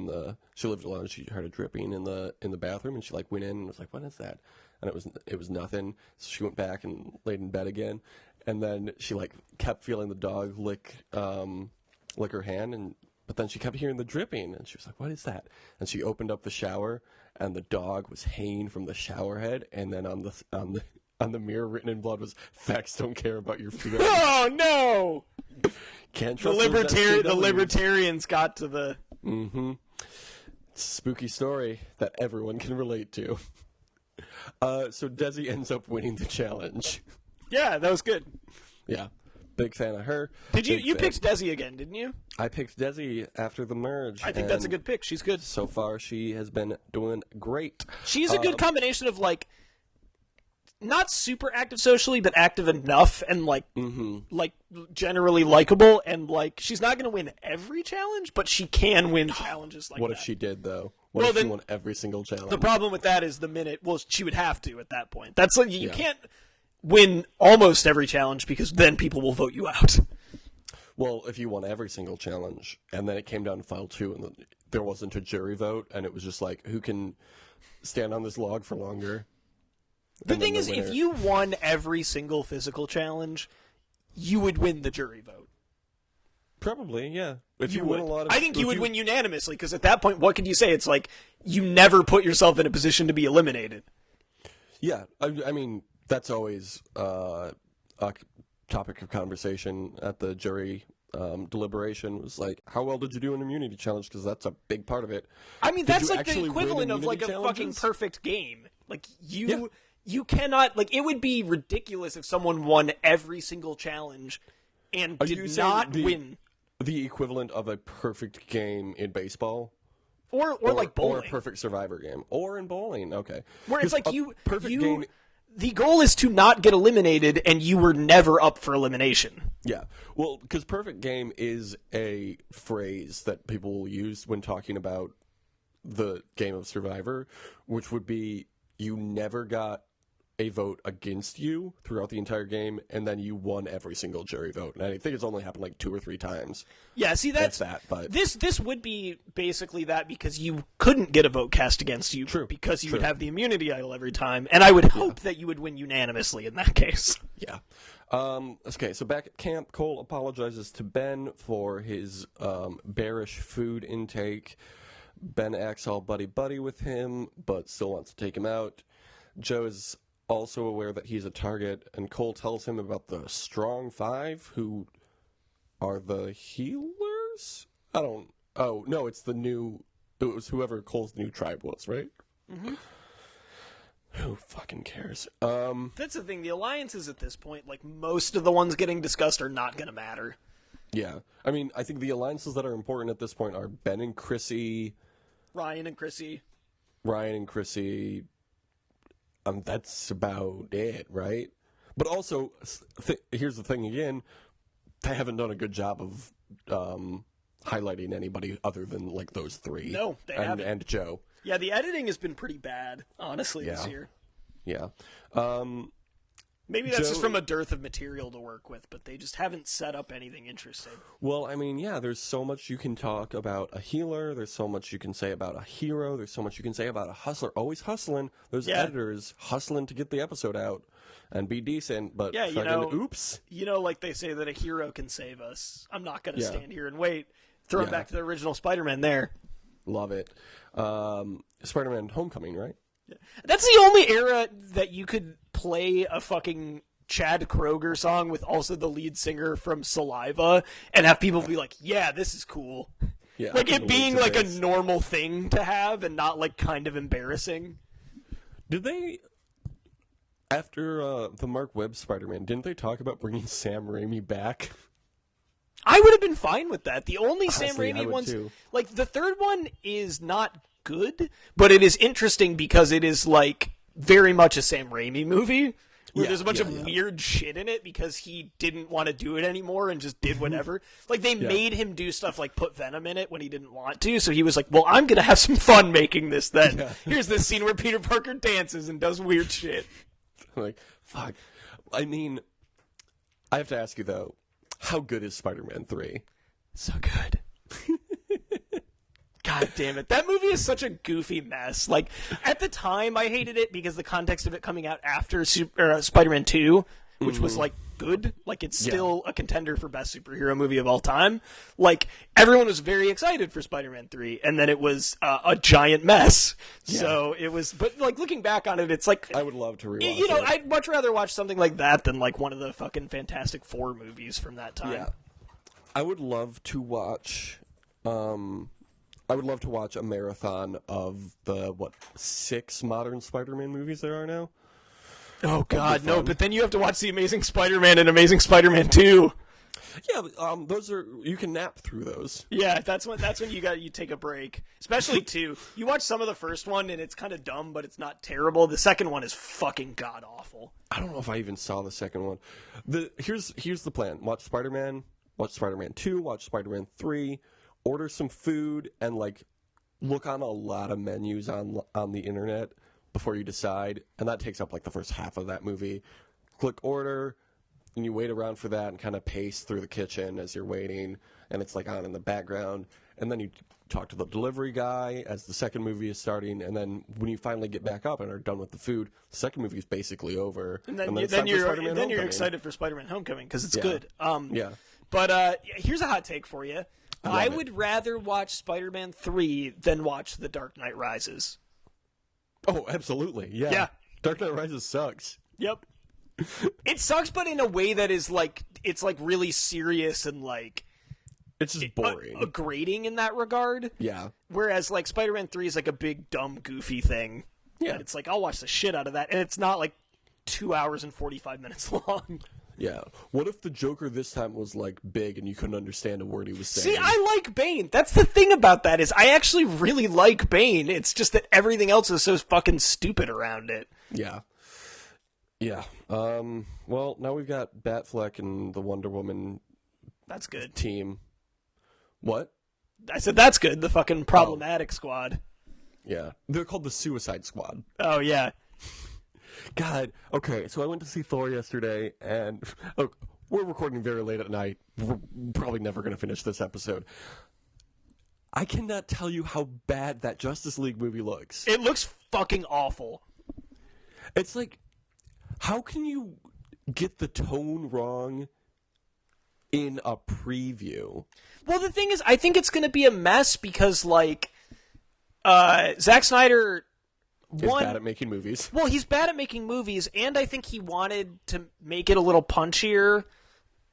she lived alone. She heard a dripping in the bathroom, and she like went in and was like, "What is that?" And it was nothing. So she went back and laid in bed again. And then she like kept feeling the dog lick her hand, but then she kept hearing the dripping, and she was like, "What is that?" And she opened up the shower, and the dog was hanging from the shower head, and then on the mirror written in blood was "Facts don't care about your feelings." Oh no! Can't trust the libertarians got to the. Mm-hmm. Spooky story that everyone can relate to. So Desi ends up winning the challenge. Yeah, that was good. Yeah. Big fan of her. Did you picked Desi again, didn't you? I picked Desi after the merge. I think that's a good pick. She's good. So far, she has been doing great. She's a good combination of, like, not super active socially, but active enough and, like, like generally likable. And, like, she's not going to win every challenge, but she can win challenges like that. What if she did, though? What if she won every single challenge? The problem with that is she would have to at that point. That's like, you can't win almost every challenge because then people will vote you out. Well, if you won every single challenge and then it came down to Final 2 and there wasn't a jury vote and it was just like, who can stand on this log for longer? The thing is, if you won every single physical challenge, you would win the jury vote. Probably, yeah. If you would. win a lot of, I think you would win unanimously because at that point, what could you say? It's like you never put yourself in a position to be eliminated. Yeah, I mean, that's always a topic of conversation at the jury deliberation. Was like, how well did you do in immunity challenge? Because that's a big part of it. I mean, that's like the equivalent of like a fucking perfect game. Like you cannot, like, it would be ridiculous if someone won every single challenge and did not win. The equivalent of a perfect game in baseball. Or like bowling. Or a perfect Survivor game. Or in bowling, okay. Where it's like game. The goal is to not get eliminated, and you were never up for elimination. Yeah. Well, because perfect game is a phrase that people will use when talking about the game of Survivor, which would be you never got a vote against you throughout the entire game, and then you won every single jury vote. And I think it's only happened like 2 or 3 times. Yeah, see, that's that. But this would be basically that because you couldn't get a vote cast against you because you would have the immunity idol every time, and I would hope that you would win unanimously in that case. Yeah. Okay, so back at camp, Cole apologizes to Ben for his bearish food intake. Ben acts all buddy-buddy with him, but still wants to take him out. Joe is also aware that he's a target, and Cole tells him about the Strong Five, who are the healers? Oh, no, it was whoever Cole's new tribe was, right? Mm-hmm. Who fucking cares? That's the thing, the alliances at this point, like, most of the ones getting discussed are not going to matter. Yeah. I mean, I think the alliances that are important at this point are Ben and Chrissy. Ryan and Chrissy. That's about it, right? But also, here's the thing again. They haven't done a good job of highlighting anybody other than, like, those 3. No, they haven't. And Joe. Yeah, the editing has been pretty bad, honestly, this year. Yeah. Maybe that's just from a dearth of material to work with, but they just haven't set up anything interesting. Well, I mean, yeah, there's so much you can talk about a healer. There's so much you can say about a hero. There's so much you can say about a hustler. Always hustling. Those editors hustling to get the episode out and be decent, but oops. You know, like they say that a hero can save us. I'm not going to stand here and wait. Throw it back to the original Spider-Man there. Love it. Spider-Man Homecoming, right? Yeah. That's the only era that you could play a fucking Chad Kroeger song with also the lead singer from Saliva and have people be like, yeah, this is cool. Yeah, like it being like a normal thing to have and not like kind of embarrassing. Did they... After the Mark Webb Spider-Man, didn't they talk about bringing Sam Raimi back? I would have been fine with that. The only Honestly, Sam I Raimi would ones, too. like the third one is not good, but it is interesting because it is like very much a Sam Raimi movie. Where there's a bunch of weird shit in it because he didn't want to do it anymore and just did whatever. Like, they made him do stuff like put Venom in it when he didn't want to, so he was like, well, I'm going to have some fun making this then. Yeah. Here's this scene where Peter Parker dances and does weird shit. Like, fuck. I mean, I have to ask you, though, how good is Spider-Man 3? So good. God damn it. That movie is such a goofy mess. Like, at the time, I hated it because the context of it coming out after Spider-Man 2, which was, like, good. Like, it's still a contender for best superhero movie of all time. Like, everyone was very excited for Spider-Man 3, and then it was a giant mess. Yeah. So, it was... But, like, looking back on it, it's like... I would love to rewatch You know, it. I'd much rather watch something like that than, like, one of the fucking Fantastic Four movies from that time. Yeah. I would love to watch... I would love to watch a marathon of the, 6 modern Spider-Man movies there are now. Oh, God, no, but then you have to watch The Amazing Spider-Man and Amazing Spider-Man 2. Yeah, those are... You can nap through those. Yeah, that's when you take a break. Especially 2. You watch some of the first one, and it's kind of dumb, but it's not terrible. The second one is fucking god-awful. I don't know if I even saw the second one. Here's the plan. Watch Spider-Man 2, watch Spider-Man 3... Order some food and, like, look on a lot of menus on the internet before you decide. And that takes up, like, the first half of that movie. Click order, and you wait around for that and kind of pace through the kitchen as you're waiting. And it's, like, on in the background. And then you talk to the delivery guy as the second movie is starting. And then when you finally get back up and are done with the food, the second movie is basically over. And then you're excited for Spider-Man Homecoming because it's good. Yeah. But here's a hot take for you. I would rather watch Spider-Man 3 than watch The Dark Knight Rises. Oh, absolutely. Yeah. Dark Knight Rises sucks. Yep. It sucks, but in a way that is like, it's like really serious and like... It's just boring. Grating in that regard. Yeah. Whereas like Spider-Man 3 is like a big, dumb, goofy thing. Yeah. And it's like, I'll watch the shit out of that. And it's not like 2 hours and 45 minutes long. Yeah. What if the Joker this time was, like, big and you couldn't understand a word he was saying? See, I like Bane. That's the thing about that is I actually really like Bane. It's just that everything else is so fucking stupid around it. Yeah. Yeah. Well, now we've got Batfleck and the Wonder Woman That's good. team. What? I said that's good. The fucking problematic squad. Yeah. They're called the Suicide Squad. Oh, yeah. God, okay, so I went to see Thor yesterday, and we're recording very late at night. We're probably never going to finish this episode. I cannot tell you how bad that Justice League movie looks. It looks fucking awful. It's like, how can you get the tone wrong in a preview? Well, the thing is, I think it's going to be a mess because, like, Zack Snyder... He's bad at making movies. Well, he's bad at making movies, and I think he wanted to make it a little punchier.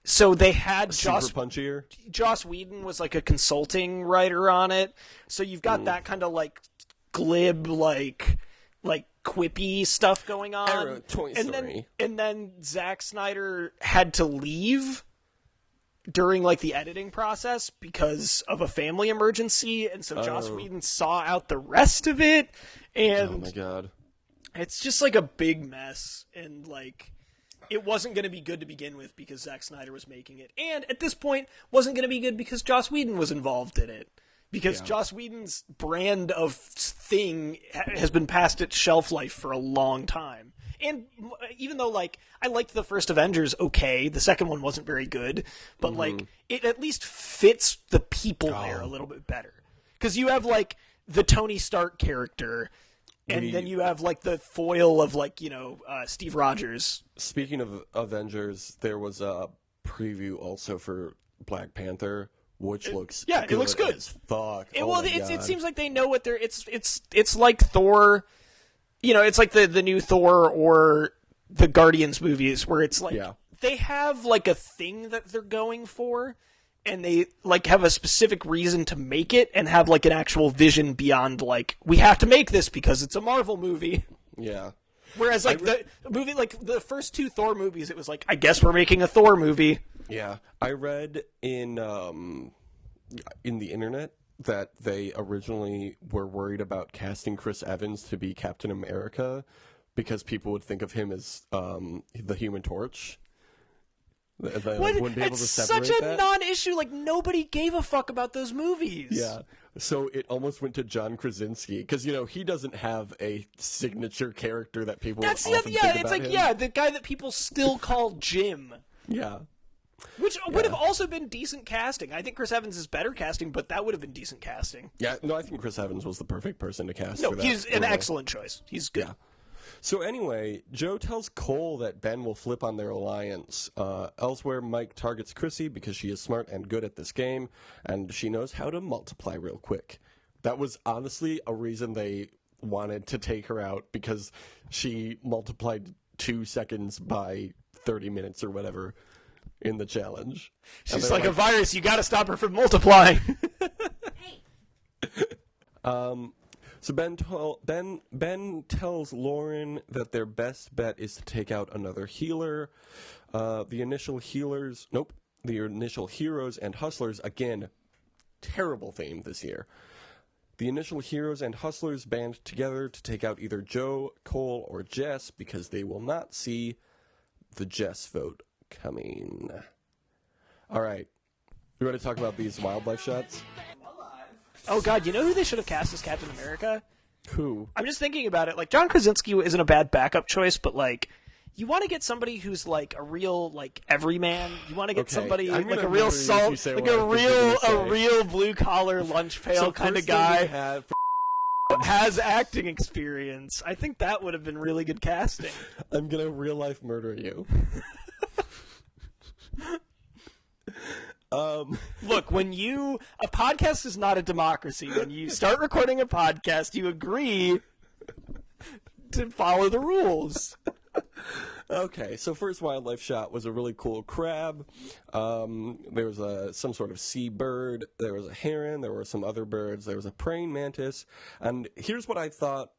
So they had punchier. Joss Whedon was like a consulting writer on it. So you've got that kind of like glib, like quippy stuff going on. Toy Story. And then Zack Snyder had to leave during like the editing process because of a family emergency, and so Joss Whedon saw out the rest of it. And oh my god. It's just like a big mess, and like it wasn't going to be good to begin with because Zack Snyder was making it. And at this point wasn't going to be good because Joss Whedon was involved in it. Because Joss Whedon's brand of thing has been past its shelf life for a long time. And even though, like, I liked the first Avengers okay, the second one wasn't very good, but, like, it at least fits the people there a little bit better. Because you have, like, the Tony Stark character, and then you have, like, the foil of, like, you know, Steve Rogers. Speaking of Avengers, there was a preview also for Black Panther, which looks it looks good as fuck. It seems like they know what they're... It's like Thor... You know, it's like the new Thor or the Guardians movies where it's like they have like a thing that they're going for and they like have a specific reason to make it and have like an actual vision beyond like we have to make this because it's a Marvel movie. Yeah. Whereas, like, the movie, like, the first 2 Thor movies, it was like, I guess we're making a Thor movie. Yeah. I read in the internet that they originally were worried about casting Chris Evans to be Captain America because people would think of him as the Human Torch. They wouldn't be able to separate such a that. non-issue. Like, nobody gave a fuck about those movies. Yeah. So it almost went to John Krasinski because, you know, he doesn't have a signature character that people That's often think about it's like, him. the guy that people still call Jim. Yeah. Which would have also been decent casting. I think Chris Evans is better casting, but that would have been decent casting. Yeah, no, I think Chris Evans was the perfect person to cast. No, for that he's an role. excellent choice. He's good. Yeah. So anyway, Joe tells Cole that Ben will flip on their alliance. Elsewhere, Mike targets Chrissy because she is smart and good at this game, and she knows how to multiply real quick. That was honestly a reason they wanted to take her out, because she multiplied 2 seconds by 30 minutes or whatever in the challenge. She's like a virus. You got to stop her from multiplying. So Ben tells Lauren that their best bet is to take out another healer. The initial heroes and hustlers, again, terrible theme this year. The initial heroes and hustlers band together to take out either Joe, Cole, or Jess because they will not see the Jess vote coming. All right. You ready to talk about these wildlife shots? Oh, God, you know who they should have cast as Captain America? Who? I'm just thinking about it. Like, John Krasinski isn't a bad backup choice, but, like, you want to get somebody who's, like, a real, like, everyman. You want to get somebody, like, a real salt, like, a real blue-collar lunch pail kind of guy. Has acting experience. I think that would have been really good casting. I'm gonna real-life murder you. Look, a podcast is not a democracy. When you start recording a podcast, you agree to follow the rules. Okay, so first wildlife shot was a really cool crab. There was some sort of seabird. There was a heron. There were some other birds. There was a praying mantis. And here's what I thought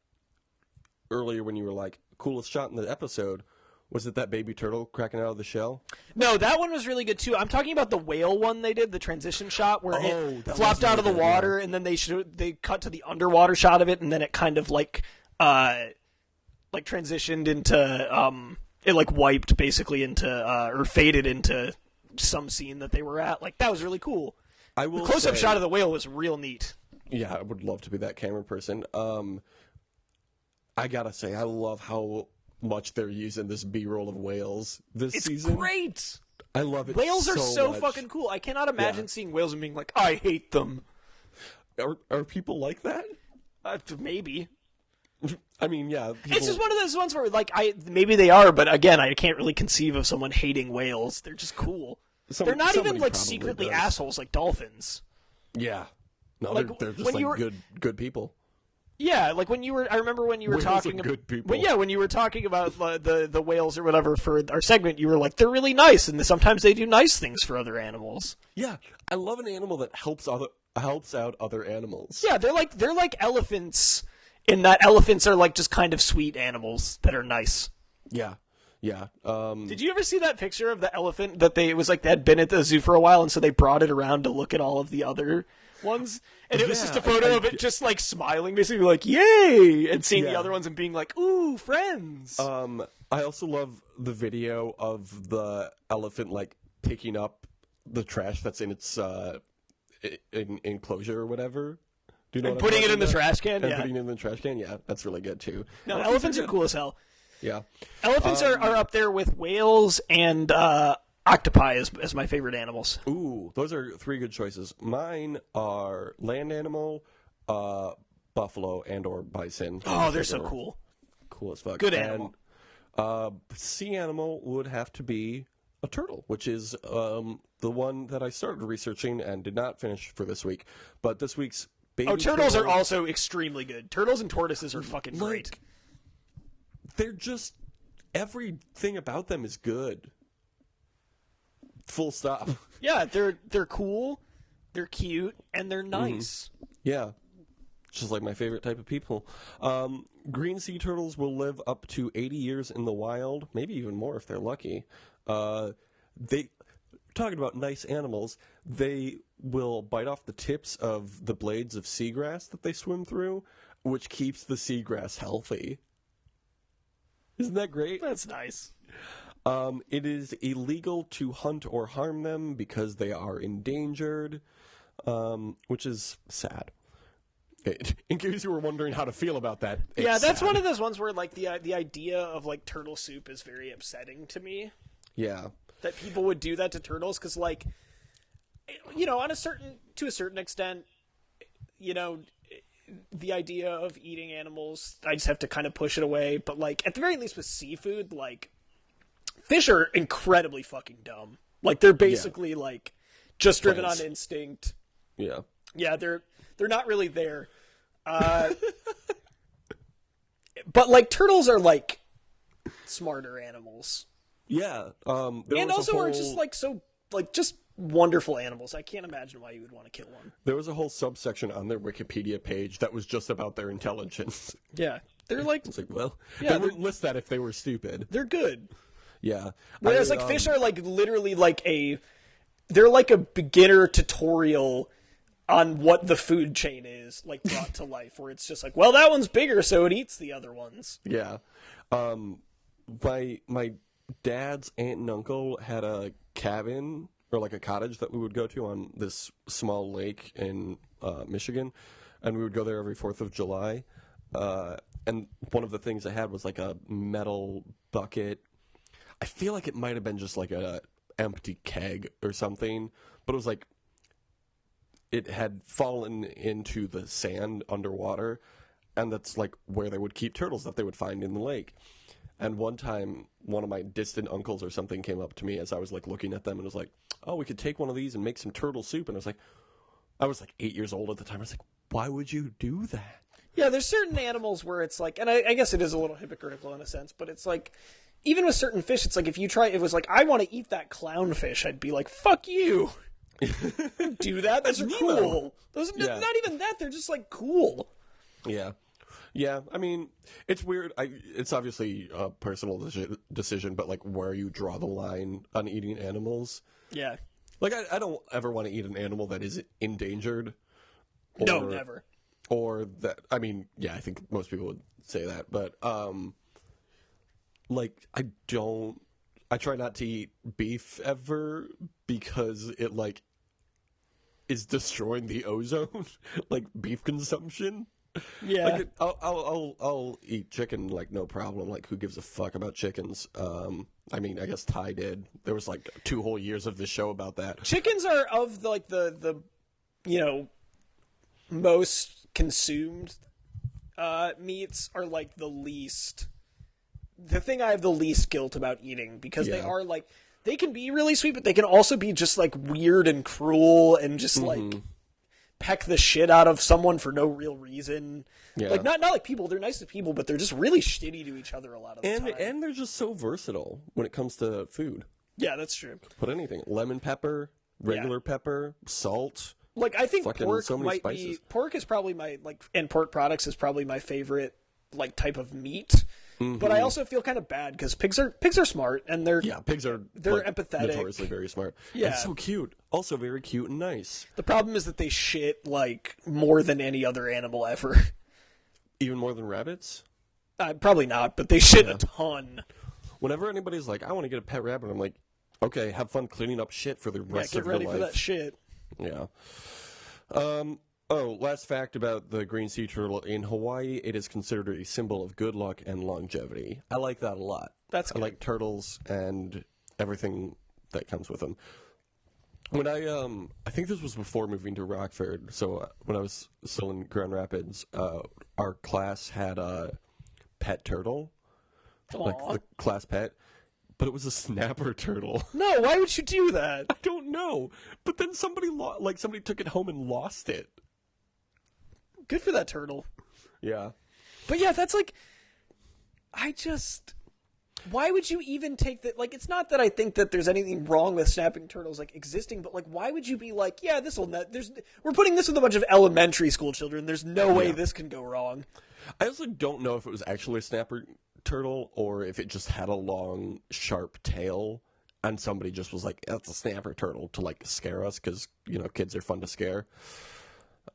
earlier when you were like, coolest shot in the episode. Was it that baby turtle cracking out of the shell? No, that one was really good too. I'm talking about the whale one they did, the transition shot where it flopped out of the water, and then they cut to the underwater shot of it, and then it kind of like transitioned into it like wiped basically into or faded into some scene that they were at. Like, that was really cool. The close-up shot of the whale was real neat. Yeah, I would love to be that camera person. I gotta say, I love how much they're using this B-roll of whales this season. It's great. I love it. Whales are so much. fucking cool. I cannot imagine seeing whales and being like, I hate them. Are people like that? Maybe. I mean, yeah. It's just one of those ones where, like, maybe they are, but again, I can't really conceive of someone hating whales. They're just cool. They're not even like secretly assholes like dolphins. Yeah. No, like, they're just like good people. Yeah, like I remember when you were talking about good people. When you were talking about the whales or whatever for our segment, you were like, they're really nice, and sometimes they do nice things for other animals. Yeah, I love an animal that helps out other animals. Yeah, they're like elephants, in that elephants are like just kind of sweet animals that are nice. Yeah. Yeah. Did you ever see that picture of the elephant that it was like they had been at the zoo for a while, and so they brought it around to look at all of the other ones, and it was just a photo of it just like smiling, basically like yay, and seeing the other ones and being like, ooh, friends. I also love the video of the elephant like picking up the trash that's in its enclosure or whatever. Do you know? And putting it in the trash can. And putting it in the trash can. Yeah, that's really good too. No, elephants are cool as hell. Yeah, elephants are up there with whales and octopi as my favorite animals. Ooh, those are 3 good choices. Mine are land animal, buffalo, and or bison. Oh, they're so cool. Cool as fuck. Good animal. And, sea animal would have to be a turtle, which is the one that I started researching and did not finish for this week. But this week's baby turtles are also extremely good. Turtles and tortoises are fucking great. They're just, everything about them is good. Full stop. Yeah, they're cool, they're cute, and they're nice. Yeah. Just like my favorite type of people. Green sea turtles will live up to 80 years in the wild, maybe even more if they're lucky. Talking about nice animals, they will bite off the tips of the blades of seagrass that they swim through, which keeps the seagrass healthy. Isn't that great? That's nice. It is illegal to hunt or harm them because they are endangered, which is sad. In case you were wondering how to feel about that. Yeah, that's sad. one of those ones where, like, the idea of, like, turtle soup is very upsetting to me. Yeah. That people would do that to turtles, because, like, you know, to a certain extent, you know, the idea of eating animals, I just have to kind of push it away. But, like, at the very least with seafood, like, fish are incredibly fucking dumb. Like, they're basically, like, just driven on instinct. Yeah. Yeah, they're not really there. But, like, turtles are, like, smarter animals. Yeah. And also are just, like, so, like, just wonderful animals. I can't imagine why you would want to kill one. There was a whole subsection on their Wikipedia page that was just about their intelligence. Yeah. They're, like... It's like, well, yeah, they wouldn't list that if they were stupid. They're good. Yeah. Whereas, like, fish are, like, literally, like, they're like a beginner tutorial on what the food chain is, like, brought to life, where it's just like, well, that one's bigger, so it eats the other ones. Yeah. My dad's aunt and uncle had a cabin, or like a cottage that we would go to on this small lake in Michigan, and we would go there every 4th of July. And one of the things they had was like a metal bucket. I feel like it might have been just like a empty keg or something, but it was like it had fallen into the sand underwater, and that's like where they would keep turtles that they would find in the lake. And one time, one of my distant uncles or something came up to me as I was like looking at them and was like, "Oh, we could take one of these and make some turtle soup." And I was like 8 years old at the time. I was like, "Why would you do that?" Yeah, there's certain animals where it's like, and I guess it is a little hypocritical in a sense, but it's like, even with certain fish, it's like if it was like, I want to eat that clownfish, I'd be like, fuck you. Do that. Those are cool. Those are not even that. They're just like cool. Yeah. Yeah. I mean, it's weird. It's obviously a personal decision, but like where you draw the line on eating animals. Yeah. Like I don't ever want to eat an animal that is endangered. No, never. Or that, I mean, yeah, I think most people would say that, but like I try not to eat beef ever because it like is destroying the ozone, like beef consumption. Yeah, like I'll eat chicken like no problem. Like who gives a fuck about chickens? I mean, I guess Ty did. There was like 2 whole years of this show about that. Chickens are of the you know, most consumed meats are like the thing I have the least guilt about eating, because they are like, they can be really sweet, but they can also be just like weird and cruel and just like peck the shit out of someone for no real reason. Yeah. Like not like people, they're nice to people, but they're just really shitty to each other a lot of the time. And they're just so versatile when it comes to food. Yeah, that's true. Put anything. Lemon pepper, regular pepper, salt. Like, I think pork so might spices. be... Pork is probably my, like... And pork products is probably my favorite, like, type of meat. Mm-hmm. But I also feel kind of bad, because pigs are smart, and they're... Yeah, pigs are... They're like, empathetic. Notoriously very smart. Yeah. And so cute. Also very cute and nice. The problem is that they shit, like, more than any other animal ever. Even more than rabbits? Probably not, but they shit a ton. Whenever anybody's like, I want to get a pet rabbit, I'm like, okay, have fun cleaning up shit for the rest of your life. Get ready for that shit. Yeah. Last fact about the green sea turtle. In Hawaii, it is considered a symbol of good luck and longevity. I like that a lot. That's good. I like turtles and everything that comes with them. When I think this was before moving to Rockford, so when I was still in Grand Rapids, our class had a pet turtle, like the class pet. But it was a snapper turtle. No, why would you do that? I don't know. But then somebody took it home and lost it. Good for that turtle. Yeah. But yeah, that's like, Why would you even take that? Like, it's not that I think that there's anything wrong with snapping turtles like existing, but like, why would you be like, yeah, we're putting this with a bunch of elementary school children. There's no way this can go wrong. I also don't know if it was actually a snapper turtle or if it just had a long, sharp tail, and somebody just was like, "That's a snapper turtle" to like scare us because kids are fun to scare.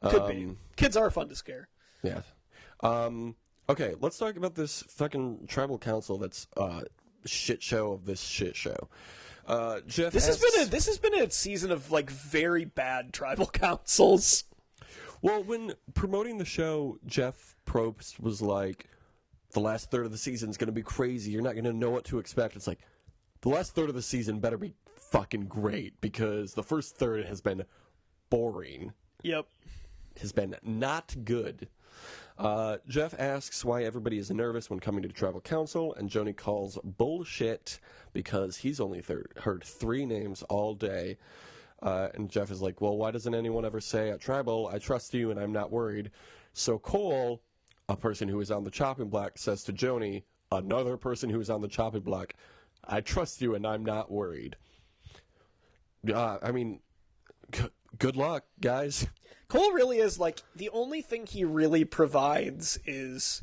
Could be. Kids are fun to scare. Yeah. Okay, let's talk about this fucking tribal council that's shit show of this shit show. Jeff This has been a season of like very bad tribal councils. Well, when promoting the show, Jeff Probst was like, the last third of the season is going to be crazy. You're not going to know what to expect. It's like, the last third of the season better be fucking great because the first third has been boring. Yep. Has been not good. Jeff asks why everybody is nervous when coming to tribal council, and Joni calls bullshit because he's only heard 3 names all day. And Jeff is like, well, why doesn't anyone ever say at tribal, I trust you and I'm not worried? So Cole, a person who is on the chopping block, says to Joni, another person who is on the chopping block, I trust you and I'm not worried. I mean, good luck, guys. Cole really is, like, the only thing he really provides is,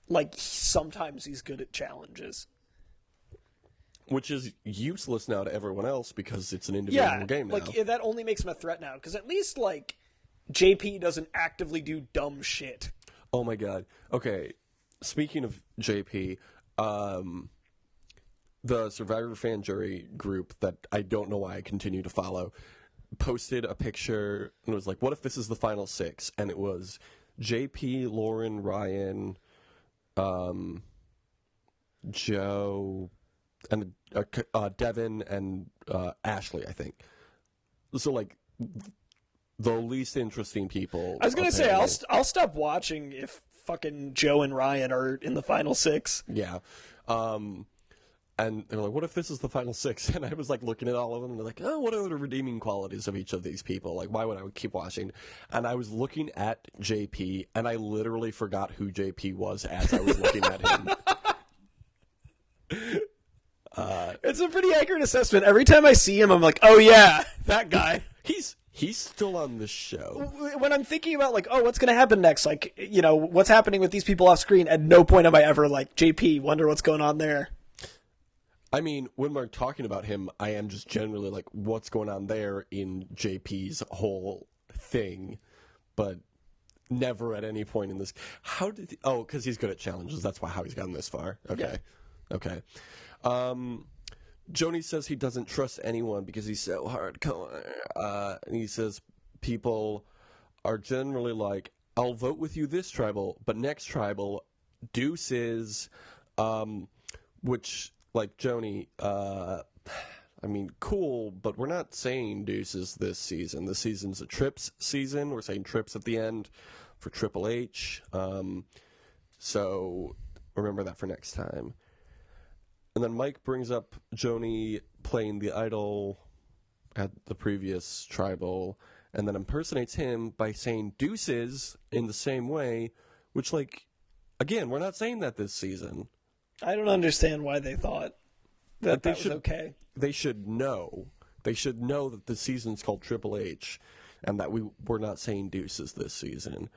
like, sometimes he's good at challenges. Which is useless now to everyone else because it's an individual game now. Like, that only makes him a threat now. Because at least, like, JP doesn't actively do dumb shit. Oh my god. Okay, speaking of JP, the Survivor fan jury group that I don't know why I continue to follow posted a picture and it was like, what if this is the final 6? And it was JP, Lauren, Ryan, Joe, and Devin and Ashley, I think. So, like, the least interesting people. I was going to say, I'll stop watching if fucking Joe and Ryan are in the final 6. Yeah. And they were like, what if this is the final 6? And I was like looking at all of them and they're like, oh, what are the redeeming qualities of each of these people? Like, why would I keep watching? And I was looking at JP and I literally forgot who JP was as I was looking at him. It's a pretty accurate assessment. Every time I see him, I'm like, oh yeah, that guy. He's still on the show. When I'm thinking about, like, oh, what's going to happen next? Like, what's happening with these people off screen? At no point am I ever like, JP, wonder what's going on there. I mean, when we're talking about him, I am just generally like, what's going on there in JP's whole thing, but never at any point in this. Because he's good at challenges. That's how he's gotten this far. Okay. Yeah. Okay. Joni says he doesn't trust anyone because he's so hardcore. And he says people are generally like, I'll vote with you this tribal, but next tribal, deuces, which... Like, Joni, I mean, cool, but we're not saying deuces this season. This season's a trips season. We're saying trips at the end for Triple H. So remember that for next time. And then Mike brings up Joni playing the idol at the previous tribal and then impersonates him by saying deuces in the same way, which, like, again, we're not saying that this season. I don't understand why they thought that was okay. They should know. They should know that the season's called Triple H and that we're not saying deuces this season.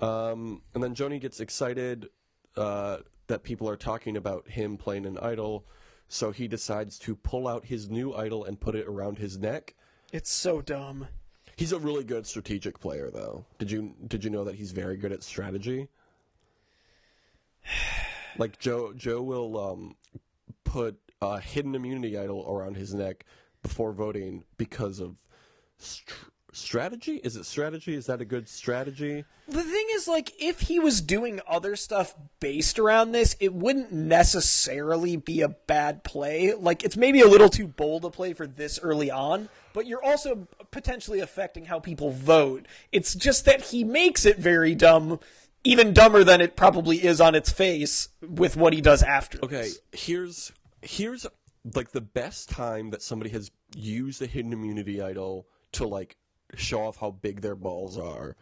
And then Joni gets excited that people are talking about him playing an idol, so he decides to pull out his new idol and put it around his neck. It's so dumb. He's a really good strategic player, though. Did you know that he's very good at strategy? Like, Joe will put a hidden immunity idol around his neck before voting because of strategy? Is it strategy? Is that a good strategy? The thing is, like, if he was doing other stuff based around this, it wouldn't necessarily be a bad play. Like, it's maybe a little too bold a play for this early on, but you're also potentially affecting how people vote. It's just that he makes it very dumb, even dumber than it probably is on its face with what he does after. Okay, here's like the best time that somebody has used a hidden immunity idol to, like, show off how big their balls are.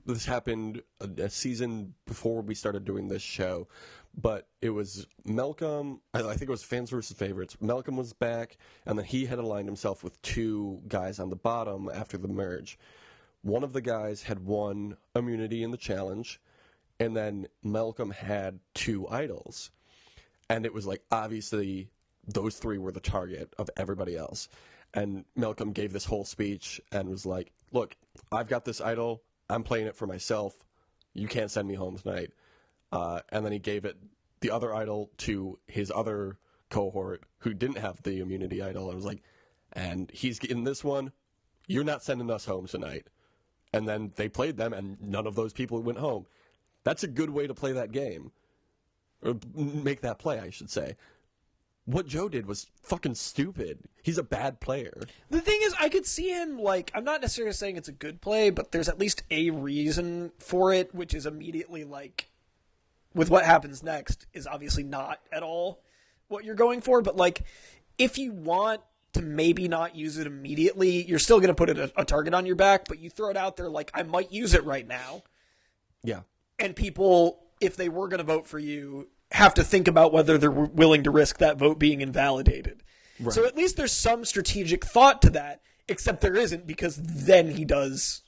this happened a season before we started doing this show, but it was Malcolm. I think it was Fans versus Favorites. Malcolm was back, and then he had aligned himself with two guys on the bottom after the merge. One of the guys had won immunity in the challenge, and then Malcolm had two idols. And it was like, obviously, those three were the target of everybody else. And Malcolm gave this whole speech and was like, look, I've got this idol. I'm playing it for myself. You can't send me home tonight. And then he gave the other idol to his other cohort who didn't have the immunity idol. And was like, and he's in this one. You're not sending us home tonight. And then they played them, and none of those people went home. That's a good way to play that game. Or make that play, I should say. What Joe did was fucking stupid. He's a bad player. The thing is, I could see him, like, I'm not necessarily saying it's a good play, but there's at least a reason for it, which is immediately, like, with what happens next, is obviously not at all what you're going for. But, like, if you want to maybe not use it immediately, you're still going to put a target on your back, but you throw it out there like, I might use it right now. Yeah. And people, if they were going to vote for you, have to think about whether they're willing to risk that vote being invalidated. Right. So at least there's some strategic thought to that, except there isn't, because then he does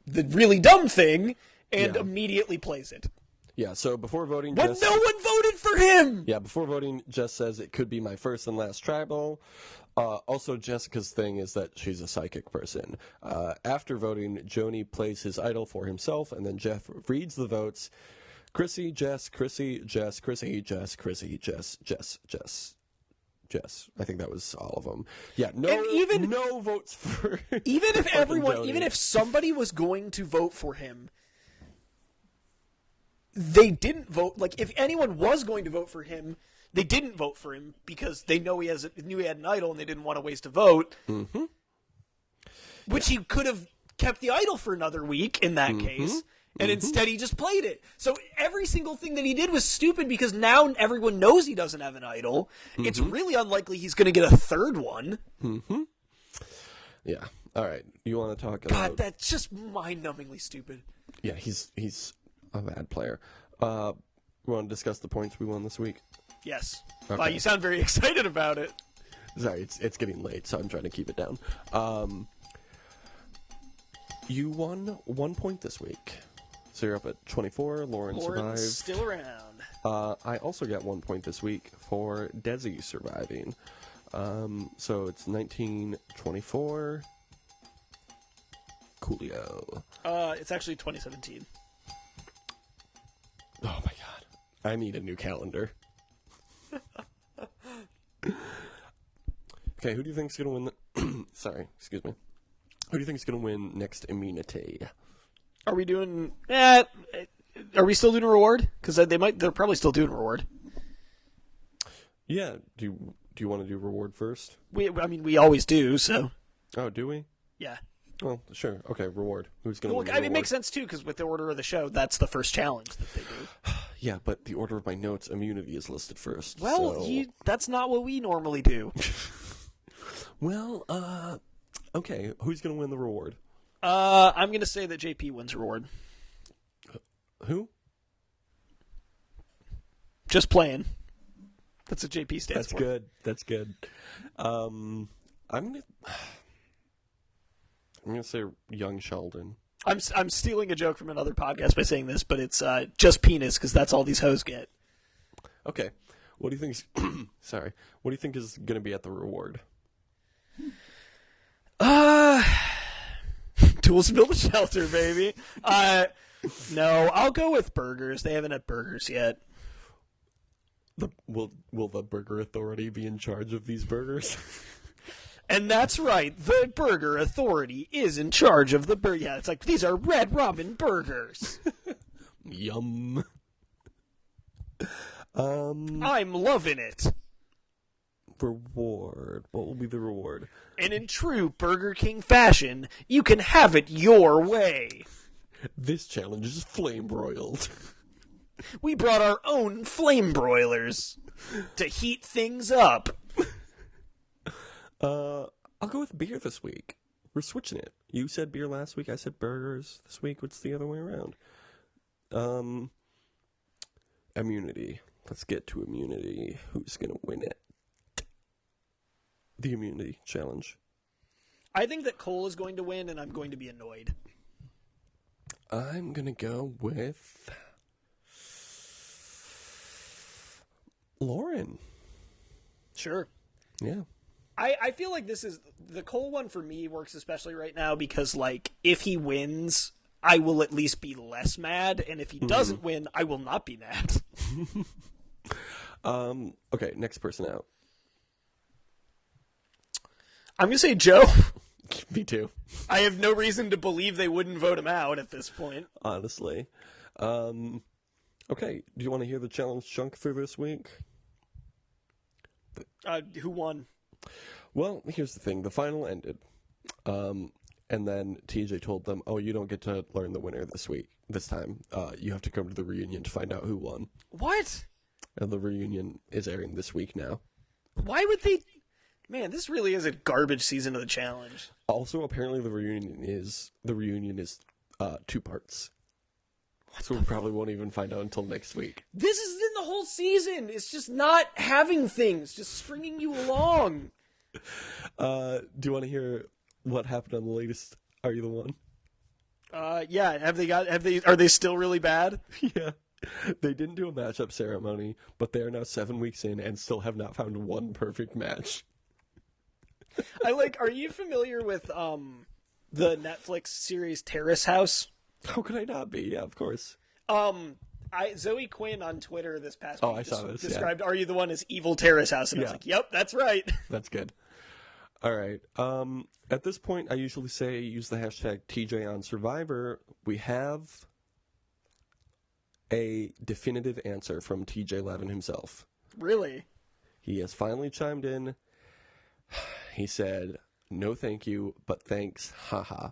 the really dumb thing and immediately plays it. Yeah, so before voting... When no one voted for him! Yeah, before voting, Jess says it could be my first and last tribal. Also, Jessica's thing is that she's a psychic person. After voting, Joni plays his idol for himself, and then Jeff reads the votes. Chrissy, Jess, Chrissy, Jess, Chrissy, Jess, Chrissy, Jess, Jess, Jess, Jess. I think that was all of them. Yeah, no votes for... Even if everyone, even if somebody was going to vote for him, they didn't vote. Like, if anyone was going to vote for him, they didn't vote for him because they knew he had an idol and they didn't want to waste a vote. Mm-hmm. Which he could have kept the idol for another week in that case. And instead he just played it. So every single thing that he did was stupid because now everyone knows he doesn't have an idol. It's really unlikely he's going to get a third one. Yeah. All right. You want to talk about... God, that's just mind-numbingly stupid. Yeah, he's a bad player. We want to discuss the points we won this week? Yes. Okay. Wow, you sound very excited about it. Sorry, it's getting late, so I'm trying to keep it down. You won 1 point this week. So you're up at 24. Lauren survived. Still around. I also got 1 point this week for Desi surviving. So it's 1924. Coolio. It's actually 2017. Oh my god. I need a new calendar. Okay, who do you think's gonna win the... Sorry, excuse me. Who do you think's gonna win next immunity? Are we doing... are we still doing a reward? Because they're probably still doing a reward. Yeah, do you want to do reward first? We always do, so... Oh, do we? Yeah. Well, sure. Okay, reward. Who's going to win the reward? reward? It makes sense, too, because with the order of the show, that's the first challenge that they do. Yeah, but the order of my notes, immunity is listed first. Well, so... that's not what we normally do. Well, okay. Who's going to win the reward? I'm going to say that JP wins reward. Who? Just playing. That's what JP stands for. That's good. I'm gonna say young Sheldon. I'm stealing a joke from another podcast by saying this, but it's just penis because that's all these hoes get. Okay. What do you think? Sorry. What do you think is gonna be at the reward? Tools to build a shelter, baby. No, I'll go with burgers. They haven't had burgers yet. Will the Burger Authority be in charge of these burgers? And that's right. The Burger Authority is in charge of the burger. Yeah, it's like, these are Red Robin burgers. Yum. I'm loving it. Reward. What will be the reward? And in true Burger King fashion, you can have it your way. This challenge is flame broiled. We brought our own flame broilers to heat things up. I'll go with beer this week. We're switching it. You said beer last week. I said burgers this week. What's the other way around? Immunity. Let's get to immunity. Who's going to win it? The immunity challenge. I think that Cole is going to win, and I'm going to be annoyed. I'm going to go with Lauren. Sure. Yeah. I feel like this is the Cole one for me works especially right now because, like, if he wins, I will at least be less mad, and if he doesn't win, I will not be mad. Okay, next person out. I'm gonna say Joe. Me too. I have no reason to believe they wouldn't vote him out at this point. Honestly. Okay, do you want to hear the challenge chunk for this week? Who won? Well, here's the thing. The final ended. And then TJ told them, oh, you don't get to learn the winner this time. You have to come to the reunion to find out who won. What? And the reunion is airing this week now. Why would they... Man, this really is a garbage season of the challenge. Also, apparently the reunion is 2 parts. So we probably won't even find out until next week. This is in the whole season. It's just not having things, just stringing you along. Do you want to hear what happened on the latest Are You the One? Yeah. Are they still really bad? Yeah. They didn't do a matchup ceremony, but they are now 7 weeks in and still have not found one perfect match. Are you familiar with the Netflix series Terrace House? How could I not be? Yeah, of course. Zoe Quinn on Twitter this past Oh, week I saw this, described Are You the One as Evil Terrace House, and I was like, yep, that's right. That's good. All right. At this point, I usually say use the hashtag TJ on Survivor. We have a definitive answer from TJ Levin himself. Really? He has finally chimed in. He said, no thank you, but thanks, haha.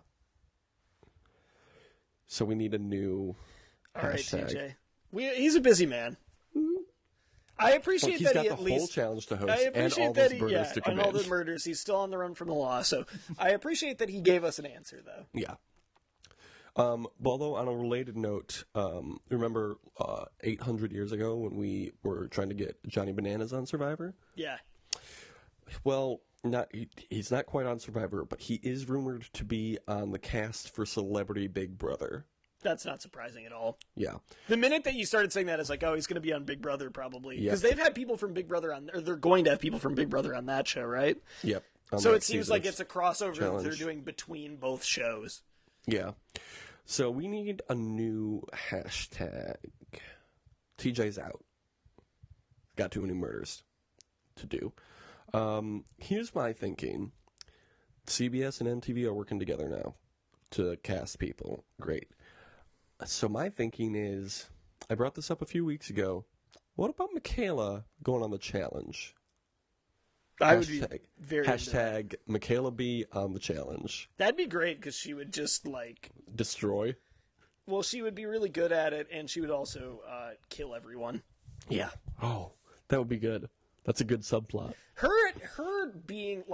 So we need a new hashtag. All right, TJ. He's a busy man. I appreciate that he at least... He's got the whole challenge to host I appreciate and all those murders to and commit. all the murders. He's still on the run from the law, so I appreciate that he gave us an answer, though. Yeah. Although, on a related note, remember 800 years ago when we were trying to get Johnny Bananas on Survivor? Yeah. Well, he's not quite on Survivor, but he is rumored to be on the cast for Celebrity Big Brother. That's not surprising at all. Yeah. The minute that you started saying that, it's like, oh, he's going to be on Big Brother probably. Yep. Because they've had people from Big Brother on, or they're going to have people from Big Brother on that show, right? Yep. So it seems like it's a crossover challenge that they're doing between both shows. Yeah. So we need a new hashtag. TJ's out. Got too many murders to do. Here's my thinking. CBS and MTV are working together now to cast people. Great. So my thinking is, I brought this up a few weeks ago. What about Michaela going on the challenge? I would be very hashtag Michaela B on the challenge. That'd be great because she would just destroy. Well, she would be really good at it, and she would also kill everyone. Yeah. Oh, that would be good. That's a good subplot. Her being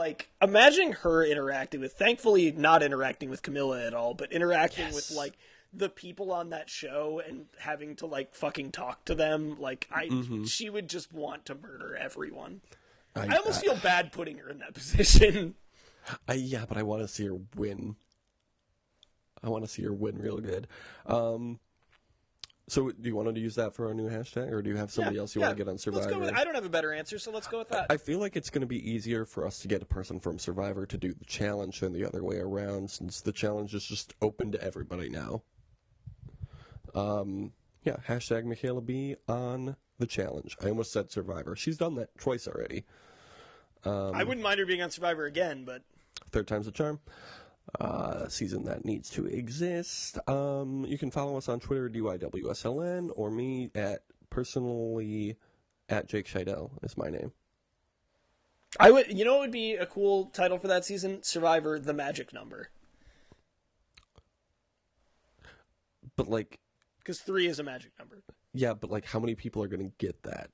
imagine her interacting with, thankfully not interacting with Camilla at all, but interacting with the people on that show and having to fucking talk to them. She would just want to murder everyone. I almost feel bad putting her in that position. Yeah, but I want to see her win. I want to see her win real good. So do you want to use that for our new hashtag, or do you have somebody else you want to get on Survivor? Let's go with, I don't have a better answer, so let's go with that. I feel like it's going to be easier for us to get a person from Survivor to do the challenge than the other way around, since the challenge is just open to everybody now. Yeah, hashtag Michaela B on the challenge. I almost said Survivor. She's done that twice already. I wouldn't mind her being on Survivor again, but... Third time's a charm. Season that needs to exist. You can follow us on Twitter, DYWSLN, or me personally at Jake Scheidel is my name. You know what would be a cool title for that season? Survivor, The Magic Number. But because 3 is a magic number. Yeah, but how many people are going to get that?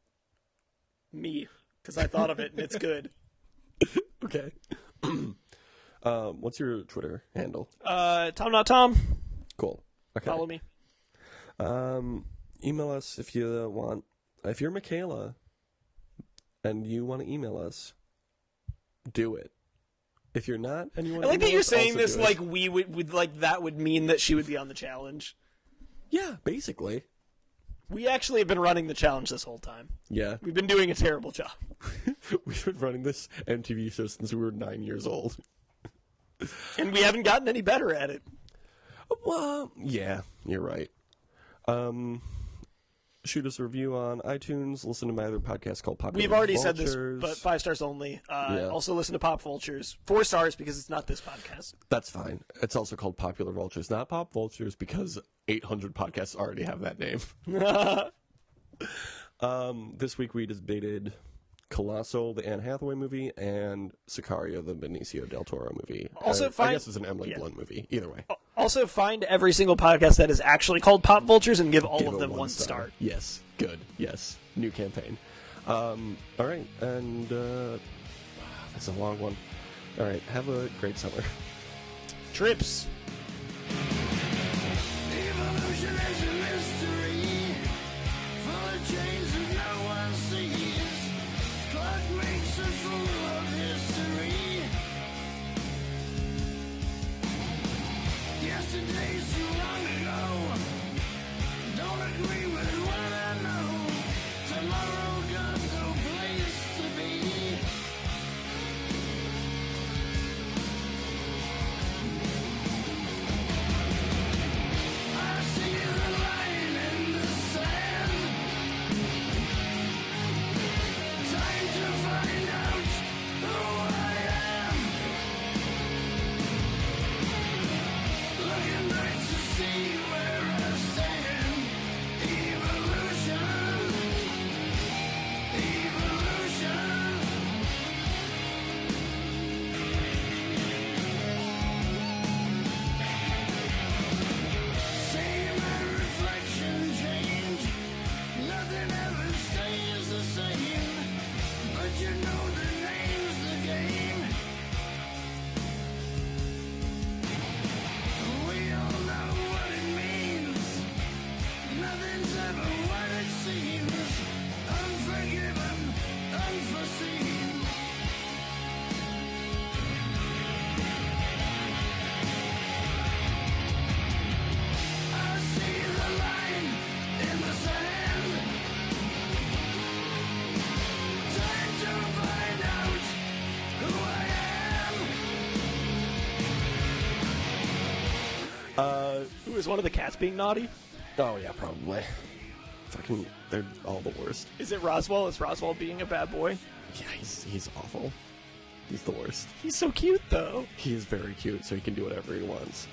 Me, because I thought of it and it's good. Okay. What's your Twitter handle? Tom Not Tom. Cool. Okay. Follow me. Email us if you want. If you're Michaela and you want to email us, do it. If you're not and you want I to like that email you're us, saying also this do it. like we would like that would mean that she would be on the challenge. Yeah, basically. We actually have been running the challenge this whole time. Yeah. We've been doing a terrible job. We've been running this MTV show since we were 9 years old. And we haven't gotten any better at it. Well, yeah, you're right. Shoot us a review on iTunes. Listen to my other podcast called Popular We've already Vultures. said this, but 5 stars only. Yeah. Also listen to Pop Vultures. 4 stars because it's not this podcast. That's fine. It's also called Popular Vultures, not Pop Vultures, because 800 podcasts already have that name. This week we debated Colossal, the Anne Hathaway movie, and Sicario, the Benicio del Toro movie. Also, I guess it's an Emily Blunt movie. Either way. Also, find every single podcast that is actually called Pop Vultures and give all Give of it them 1 star. Yes. Good. Yes. New campaign. All right. And that's a long one. All right. Have a great summer. Trips. Evolution is a mystery, full of chains that no one sees. Clock makes a fool of history. Yesterday's too long ago. Don't agree with what I know. Tomorrow got no place to be. I see the line in the sand. Time to find out who I am. Looking back to see where I stand. Evolution. Evolution. See my reflection change. Nothing ever stays the same. But you know the name's the game. We all know what it means. Nothing's ever what it seems. Unforgiven, unforeseen. I see the line in the sand. Time to find out who I am. Who is one of the cats being naughty? Oh, yeah, probably. Fucking, they're all the worst. Is it Roswell? Is Roswell being a bad boy? Yeah, he's awful. He's the worst. He's so cute, though. He is very cute, so he can do whatever he wants.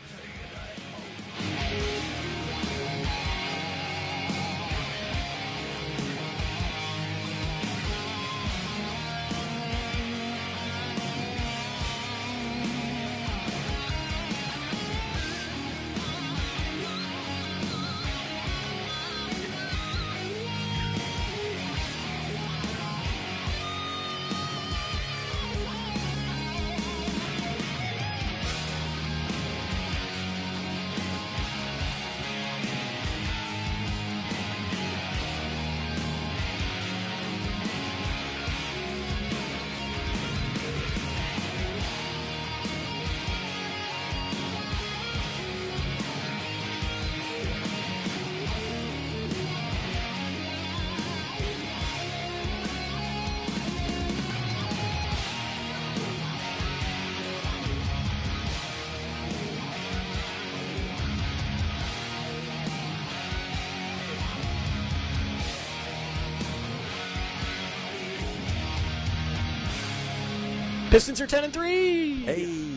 Pistons are 10-3. Hey!